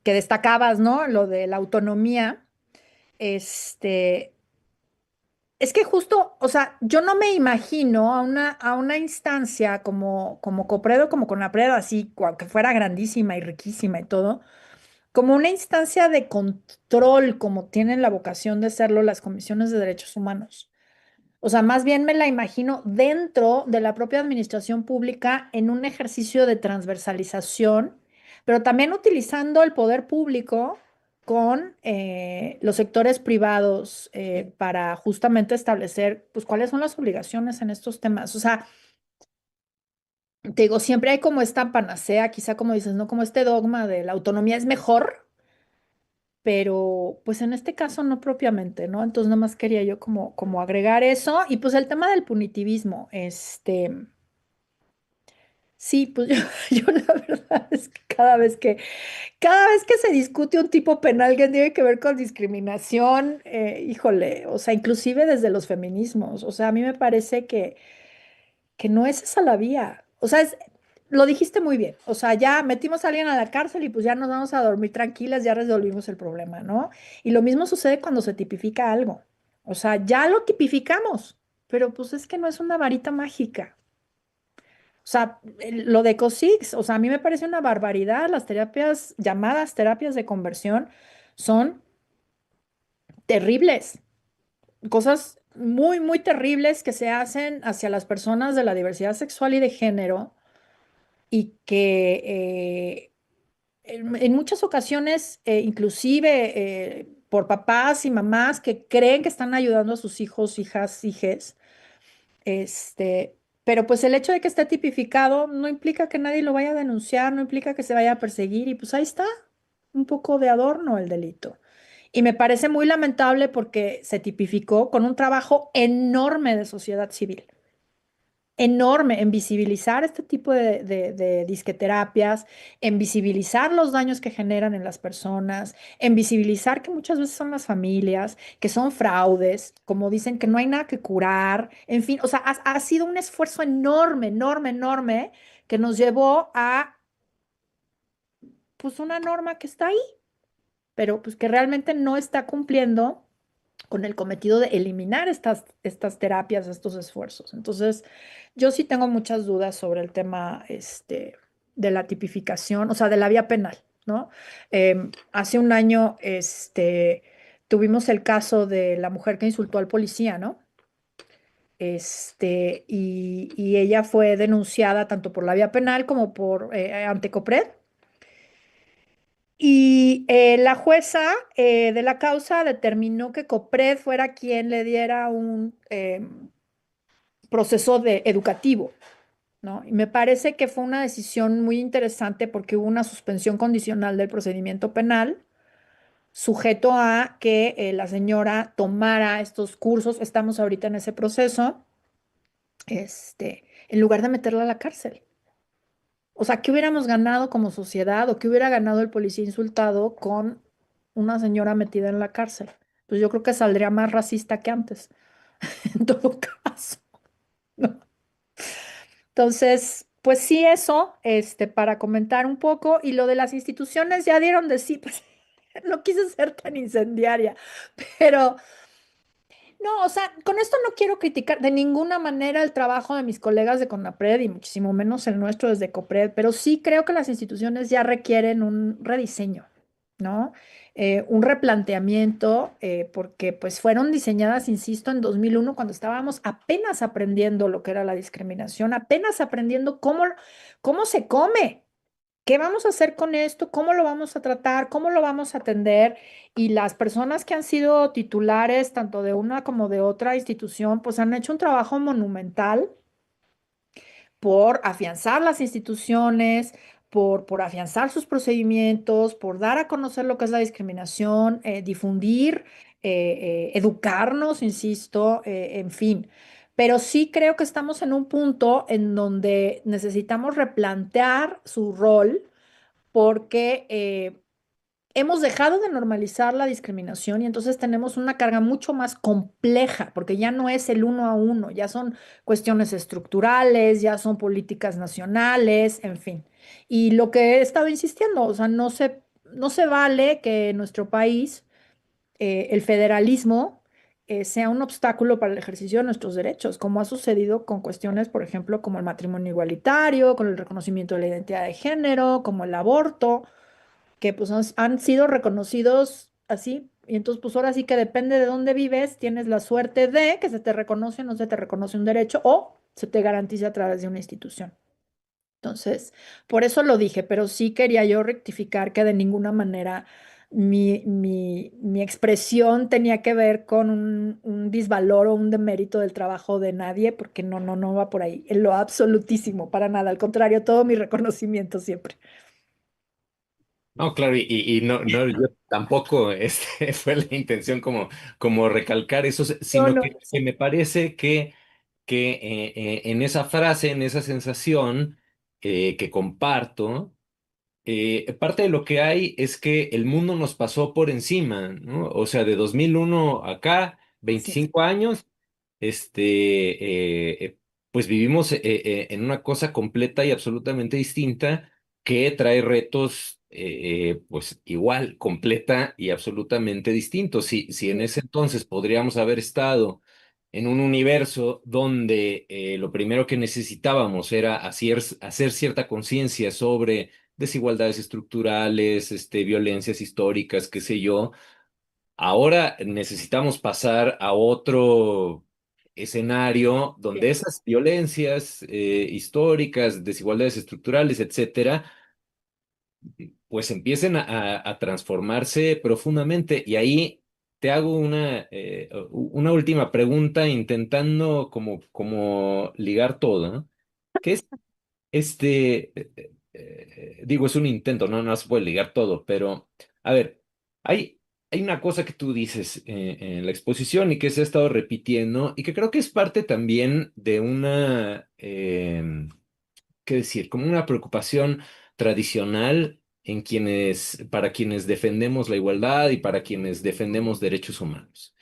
destacabas, ¿no? Lo de la autonomía, este, es que justo, o sea, yo no me imagino a una instancia como Copredo, como Conapred, así, que fuera grandísima y riquísima y todo, como una instancia de control, como tienen la vocación de serlo las comisiones de derechos humanos. O sea, más bien me la imagino dentro de la propia administración pública en un ejercicio de transversalización, pero también utilizando el poder público con los sectores privados para justamente establecer, pues, cuáles son las obligaciones en estos temas. O sea, te digo, siempre hay como esta panacea, quizá como dices, ¿no? Como este dogma de la autonomía es mejor, pero pues en este caso no propiamente, ¿no? Entonces nada más quería yo como agregar eso y pues el tema del punitivismo, Sí, pues yo, yo la verdad es que cada vez que se discute un tipo penal que tiene que ver con discriminación, híjole, o sea, inclusive desde los feminismos, o sea, a mí me parece que no es esa la vía. O sea, lo dijiste muy bien. O sea, ya metimos a alguien a la cárcel y pues ya nos vamos a dormir tranquilas, ya resolvimos el problema, ¿no? Y lo mismo sucede cuando se tipifica algo. O sea, ya lo tipificamos, pero pues es que no es una varita mágica. O sea, lo de COSIX, o sea, a mí me parece una barbaridad. Las terapias, llamadas terapias de conversión, son terribles. Cosas muy, muy terribles que se hacen hacia las personas de la diversidad sexual y de género y que en muchas ocasiones, inclusive por papás y mamás que creen que están ayudando a sus hijos, hijas, hijes, pero pues el hecho de que esté tipificado no implica que nadie lo vaya a denunciar, no implica que se vaya a perseguir y pues ahí está, un poco de adorno el delito. Y me parece muy lamentable porque se tipificó con un trabajo enorme de sociedad civil, enorme en visibilizar este tipo de disqueterapias, en visibilizar los daños que generan en las personas, en visibilizar que muchas veces son las familias, que son fraudes, como dicen que no hay nada que curar, en fin, o sea, ha sido un esfuerzo enorme, enorme, enorme que nos llevó a, pues, una norma que está ahí, pero pues que realmente no está cumpliendo con el cometido de eliminar estas terapias, estos esfuerzos. Entonces, yo sí tengo muchas dudas sobre el tema de la tipificación, o sea, de la vía penal, ¿no? Hace un año tuvimos el caso de la mujer que insultó al policía, ¿no? Y ella fue denunciada tanto por la vía penal como por ante COPRED. Y la jueza de la causa determinó que COPRED fuera quien le diera un proceso educativo, ¿no? Y me parece que fue una decisión muy interesante porque hubo una suspensión condicional del procedimiento penal, sujeto a que la señora tomara estos cursos. Estamos ahorita en ese proceso, en lugar de meterla a la cárcel. O sea, ¿qué hubiéramos ganado como sociedad o qué hubiera ganado el policía insultado con una señora metida en la cárcel? Pues yo creo que saldría más racista que antes, en todo caso, ¿no? Entonces, pues sí, eso, para comentar un poco. Y lo de las instituciones ya dieron de sí, pues no quise ser tan incendiaria, pero no, o sea, con esto no quiero criticar de ninguna manera el trabajo de mis colegas de CONAPRED y muchísimo menos el nuestro desde COPRED, pero sí creo que las instituciones ya requieren un rediseño, ¿no? Un replanteamiento, porque pues fueron diseñadas, insisto, en 2001 cuando estábamos apenas aprendiendo lo que era la discriminación, apenas aprendiendo cómo se come. ¿Qué vamos a hacer con esto? ¿Cómo lo vamos a tratar? ¿Cómo lo vamos a atender? Y las personas que han sido titulares, tanto de una como de otra institución, pues han hecho un trabajo monumental por afianzar las instituciones, por afianzar sus procedimientos, por dar a conocer lo que es la discriminación, difundir, educarnos, insisto, en fin. Pero sí creo que estamos en un punto en donde necesitamos replantear su rol porque hemos dejado de normalizar la discriminación y entonces tenemos una carga mucho más compleja, porque ya no es el uno a uno, ya son cuestiones estructurales, ya son políticas nacionales, en fin. Y lo que he estado insistiendo, o sea, no se vale que en nuestro país el federalismo sea un obstáculo para el ejercicio de nuestros derechos, como ha sucedido con cuestiones, por ejemplo, como el matrimonio igualitario, con el reconocimiento de la identidad de género, como el aborto, que pues han sido reconocidos así. Y entonces, pues ahora sí que depende de dónde vives, tienes la suerte de que se te reconoce o no se te reconoce un derecho o se te garantice a través de una institución. Entonces, por eso lo dije, pero sí quería yo rectificar que de ninguna manera mi expresión tenía que ver con un disvalor o un demérito del trabajo de nadie, porque no va por ahí, en lo absolutísimo, para nada, al contrario, todo mi reconocimiento siempre. No, claro, y no, no, yo tampoco fue la intención como recalcar eso, No, sino no. que me parece que en esa frase, en esa sensación, que comparto. Parte de lo que hay es que el mundo nos pasó por encima, ¿no? O sea, de 2001 acá, Sí, 25 años, pues vivimos en una cosa completa y absolutamente distinta que trae retos, pues igual, completa y absolutamente distintos. Si en sí. ese entonces podríamos haber estado en un universo donde lo primero que necesitábamos era hacer cierta conciencia sobre desigualdades estructurales, violencias históricas, qué sé yo. Ahora necesitamos pasar a otro escenario donde Sí. esas violencias históricas, desigualdades estructurales, etcétera, pues empiecen a transformarse profundamente. Y ahí te hago una última pregunta intentando como ligar todo, ¿no? ¿Qué es digo, es un intento, no se puede ligar todo, pero a ver, hay una cosa que tú dices en la exposición y que se ha estado repitiendo y que creo que es parte también de ¿qué decir? Como una preocupación tradicional para quienes defendemos la igualdad y para quienes defendemos derechos humanos.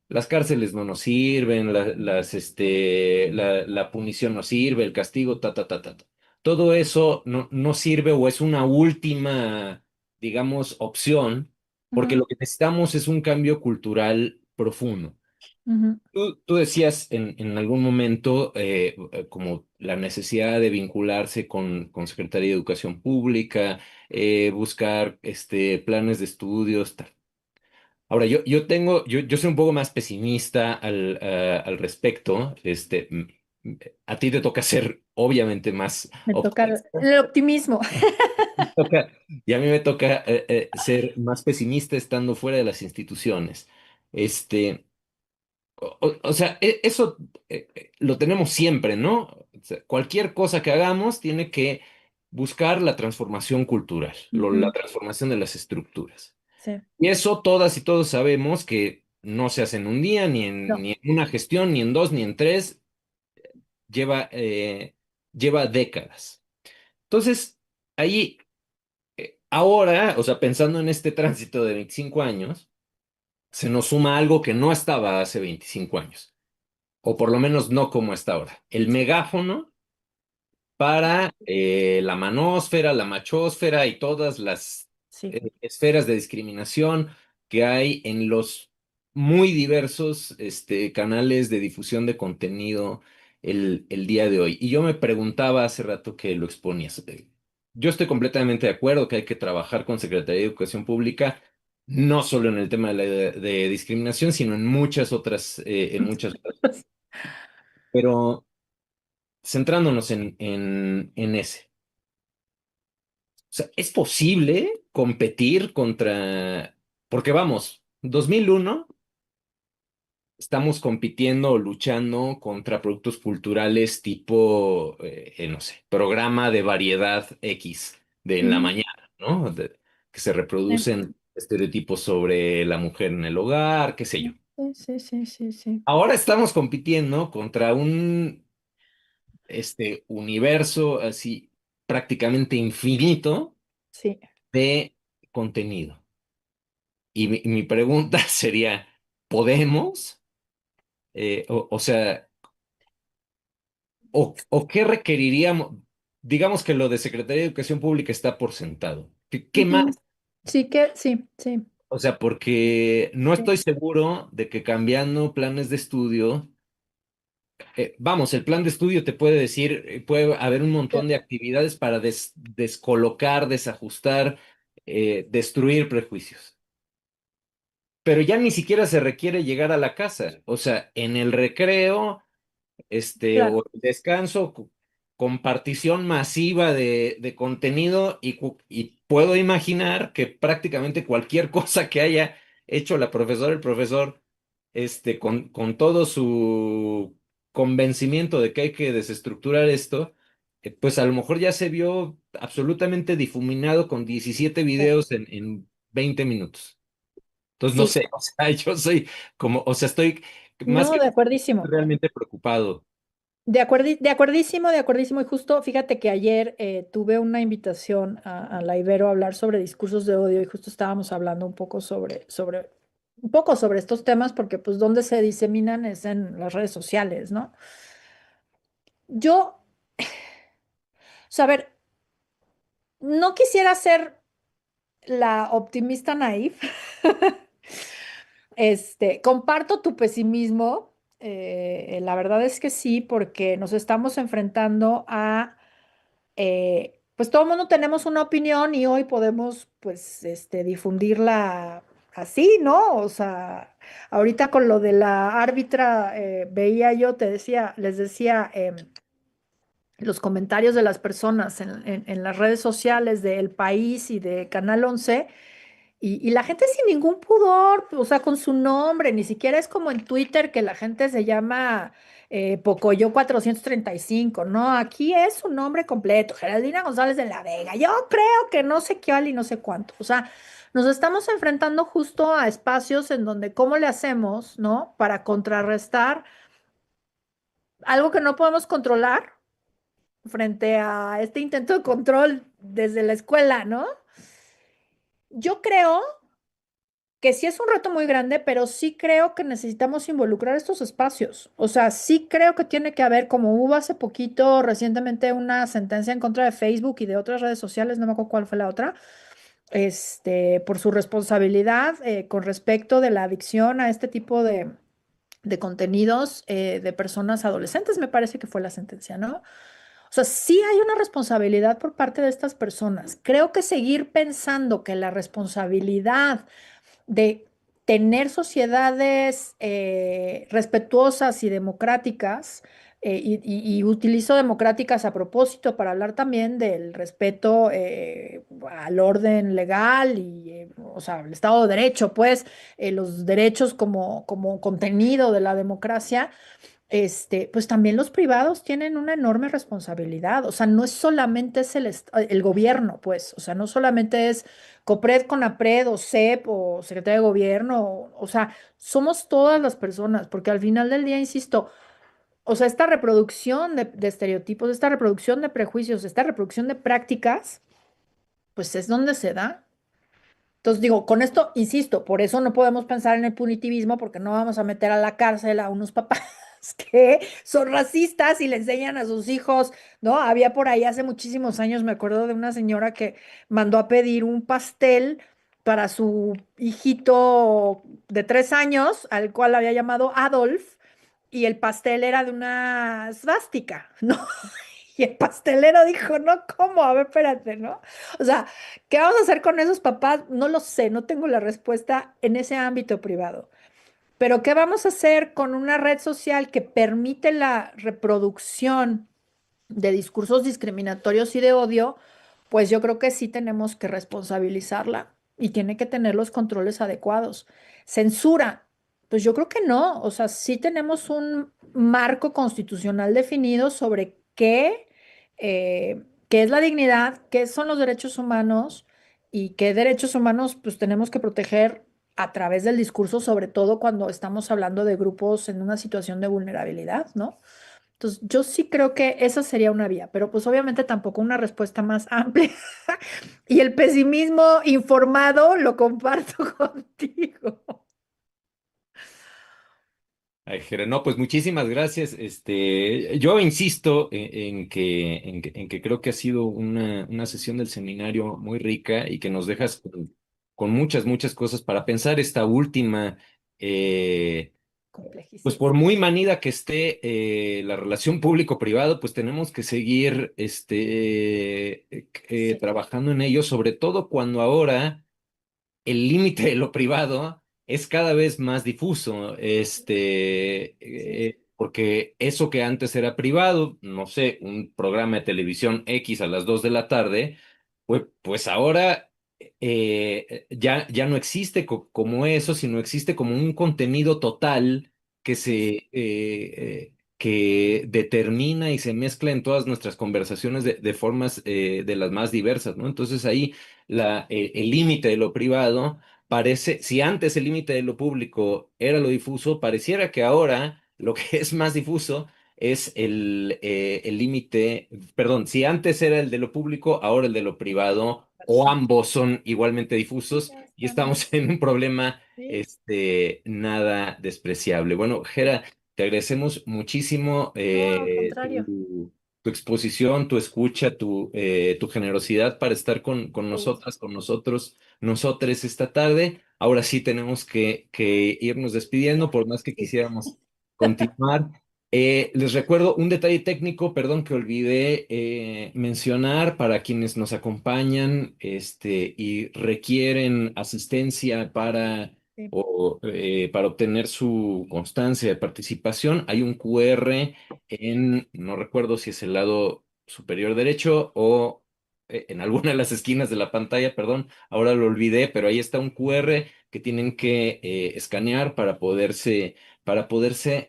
Las cárceles no nos sirven, la punición no sirve, el castigo, ta, ta, ta, ta, ta. Todo eso no sirve o es una última, digamos, opción, porque Ujú, lo que necesitamos es un cambio cultural profundo. ujú. Tú decías en algún momento como la necesidad de vincularse con Secretaría de Educación Pública, buscar planes de estudios, tal. Ahora, yo soy un poco más pesimista al respecto. A ti te toca ser obviamente más Me toca optimista. el optimismo. Toca- y a mí me toca ser más pesimista estando fuera de las instituciones. Este, o sea, eso lo tenemos siempre, ¿no? O sea, cualquier cosa que hagamos tiene que buscar la transformación cultural, la Ujú. transformación de las estructuras. Sí, Y eso todas y todos sabemos que no se hace en un día, no. ni en una gestión, ni en dos, ni en tres, lleva décadas. Entonces, ahí, ahora, o sea, pensando en este tránsito de 25 años, se nos suma algo que no estaba hace 25 años, o por lo menos no como está ahora. El megáfono para la manósfera, la machósfera y todas las Sí. esferas de discriminación que hay en los muy diversos canales de difusión de contenido el día de hoy. Y yo me preguntaba hace rato que lo exponías. Yo estoy completamente de acuerdo que hay que trabajar con Secretaría de Educación Pública, no solo en el tema de discriminación, sino en muchas otras. Pero centrándonos en ese. O sea, ¿es posible competir contra... Porque vamos, 2001 estamos compitiendo o luchando contra productos culturales tipo, no sé, programa de variedad X de en la Ujú. mañana, ¿no? Que se Sí, reproducen estereotipos sobre la mujer en el hogar, qué sé yo. sí, sí, sí, sí, sí. Ahora estamos compitiendo contra un universo así prácticamente infinito Sí. de contenido. Y mi pregunta sería, ¿podemos? O sea, o qué requeriríamos? Digamos que lo de Secretaría de Educación Pública está por sentado. ¿Qué más? Ujú. Sí, que sí, sí, O sea, porque no sí, estoy seguro de que cambiando planes de estudio, vamos, el plan de estudio te puede decir, puede haber un sí, montón de actividades para descolocar, desajustar, destruir prejuicios. Pero ya ni siquiera se requiere llegar a la casa. O sea, en el recreo claro. o el descanso, compartición masiva de contenido y puedo imaginar que prácticamente cualquier cosa que haya hecho la profesora, el profesor, con todo su convencimiento de que hay que desestructurar esto, pues a lo mejor ya se vio absolutamente difuminado con 17 videos en 20 minutos. Entonces, no Sí, sé, o sea, yo soy como, o sea, estoy más no, que de acuerdísimo. realmente preocupado. De acuerdísimo, de acuerdísimo. Y justo, fíjate que ayer tuve una invitación a la Ibero a hablar sobre discursos de odio y justo estábamos hablando un poco sobre estos temas porque pues donde se diseminan es en las redes sociales, ¿no? Yo, a ver, no quisiera ser la optimista naif. Comparto tu pesimismo. La verdad es que sí, porque nos estamos enfrentando a pues todo el mundo tenemos una opinión y hoy podemos, pues, difundirla así, ¿no? O sea, ahorita con lo de la árbitra, veía yo, les decía, los comentarios de las personas en las redes sociales de El País y de Canal 11 y la gente sin ningún pudor, o sea, con su nombre, ni siquiera es como en Twitter que la gente se llama Pocoyo 435, no, aquí es su nombre completo, Geraldina González de la Vega. Yo creo que no sé qué y no sé cuánto. O sea, nos estamos enfrentando justo a espacios en donde cómo le hacemos, ¿no? Para contrarrestar algo que no podemos controlar frente a este intento de control desde la escuela, ¿no? Yo creo que sí es un reto muy grande, pero sí creo que necesitamos involucrar estos espacios. O sea, sí creo que tiene que haber, como hubo hace poquito, recientemente, una sentencia en contra de Facebook y de otras redes sociales, no me acuerdo cuál fue la otra, por su responsabilidad con respecto de la adicción a este tipo de contenidos de personas adolescentes, me parece que fue la sentencia, ¿no? O sea, sí hay una responsabilidad por parte de estas personas. Creo que seguir pensando que la responsabilidad de tener sociedades respetuosas y democráticas, y utilizo democráticas a propósito para hablar también del respeto al orden legal y, o sea, el Estado de Derecho, pues, los derechos como contenido de la democracia. Pues también los privados tienen una enorme responsabilidad. O sea, no es solamente el gobierno, pues, o sea, no solamente es COPRED, CONAPRED o CEP o Secretaría de Gobierno, o sea, somos todas las personas, porque al final del día, insisto, o sea, esta reproducción de estereotipos, esta reproducción de prejuicios, esta reproducción de prácticas, pues es donde se da. Entonces digo, con esto, insisto, por eso no podemos pensar en el punitivismo, porque no vamos a meter a la cárcel a unos papás que son racistas y le enseñan a sus hijos, ¿no? Había por ahí hace muchísimos años, me acuerdo de una señora que mandó a pedir un pastel para su hijito de 3 años, al cual había llamado Adolf, y el pastel era de una svástica, ¿no? Y el pastelero dijo, no, ¿cómo? A ver, espérate, ¿no? O sea, ¿qué vamos a hacer con esos papás? No lo sé, no tengo la respuesta en ese ámbito privado. Pero ¿qué vamos a hacer con una red social que permite la reproducción de discursos discriminatorios y de odio? Pues yo creo que sí tenemos que responsabilizarla y tiene que tener los controles adecuados. Censura, pues yo creo que no. O sea, sí tenemos un marco constitucional definido sobre qué es la dignidad, qué son los derechos humanos y qué derechos humanos pues tenemos que proteger a través del discurso, sobre todo cuando estamos hablando de grupos en una situación de vulnerabilidad, ¿no? Entonces, yo sí creo que esa sería una vía, pero pues obviamente tampoco una respuesta más amplia. Y el pesimismo informado lo comparto contigo. Ay, Jere, no, pues muchísimas gracias. Yo insisto en que creo que ha sido una sesión del seminario muy rica y que nos dejas con muchas, muchas cosas para pensar esta última. Pues Complejísimo. por muy manida que esté la relación público-privado, pues tenemos que seguir Sí, trabajando en ello, sobre todo cuando ahora el límite de lo privado es cada vez más difuso, sí, sí, porque eso que antes era privado, no sé, un programa de televisión X a las 2 de la tarde, pues ahora ya no existe como eso, sino existe como un contenido total que determina y se mezcla en todas nuestras conversaciones de formas de las más diversas, ¿no? Entonces ahí el límite de lo privado parece, si antes el límite de lo público era lo difuso, pareciera que ahora lo que es más difuso es el límite, perdón, si antes era el de lo público, ahora el de lo privado, o ambos son igualmente difusos Ya y estamos. estamos en un problema Sí. nada despreciable. Bueno, Gera, te agradecemos muchísimo No, al contrario. tu exposición, tu escucha, tu generosidad para estar con Mucho gusto. nosotras, con nosotros, nosotres esta tarde. Ahora sí tenemos que irnos despidiendo, por más que Sí. quisiéramos continuar. Les recuerdo un detalle técnico, perdón, que olvidé mencionar para quienes nos acompañan y requieren asistencia Sí. para obtener su constancia de participación. Hay un QR no recuerdo si es el lado superior derecho o en alguna de las esquinas de la pantalla, perdón, ahora lo olvidé, pero ahí está un QR que tienen que escanear para poderse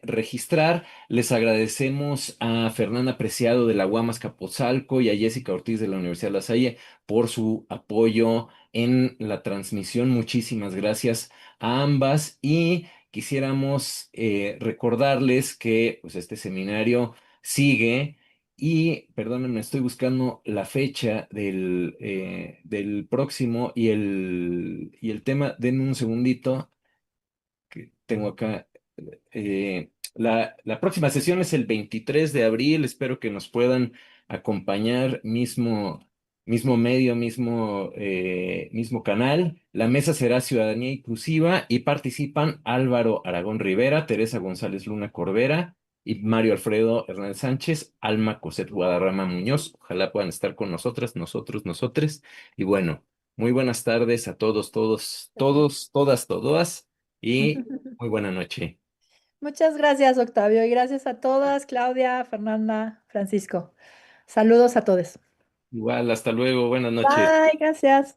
registrar. Les agradecemos a Fernanda Preciado de la Guamas Capozalco y a Jessica Ortiz de la Universidad de La Salle por su apoyo en la transmisión. Muchísimas gracias a ambas y quisiéramos recordarles que pues, este seminario sigue y, perdónenme, estoy buscando la fecha del próximo y el tema. Denme un segundito que tengo acá. La próxima sesión es el 23 de abril. Espero que nos puedan acompañar, mismo medio, mismo canal. La mesa será Ciudadanía Inclusiva y participan Álvaro Aragón Rivera, Teresa González Luna Corbera y Mario Alfredo Hernández Sánchez, Alma Coset Guadarrama Muñoz. Ojalá puedan estar con nosotras, nosotros, nosotres. Y bueno, muy buenas tardes a todos, todos, todos, todas, todas. Y muy buena noche. Muchas gracias, Octavio, y gracias a todas, Claudia, Fernanda, Francisco. Saludos a todos. Igual, hasta luego, buenas noches. Bye, gracias.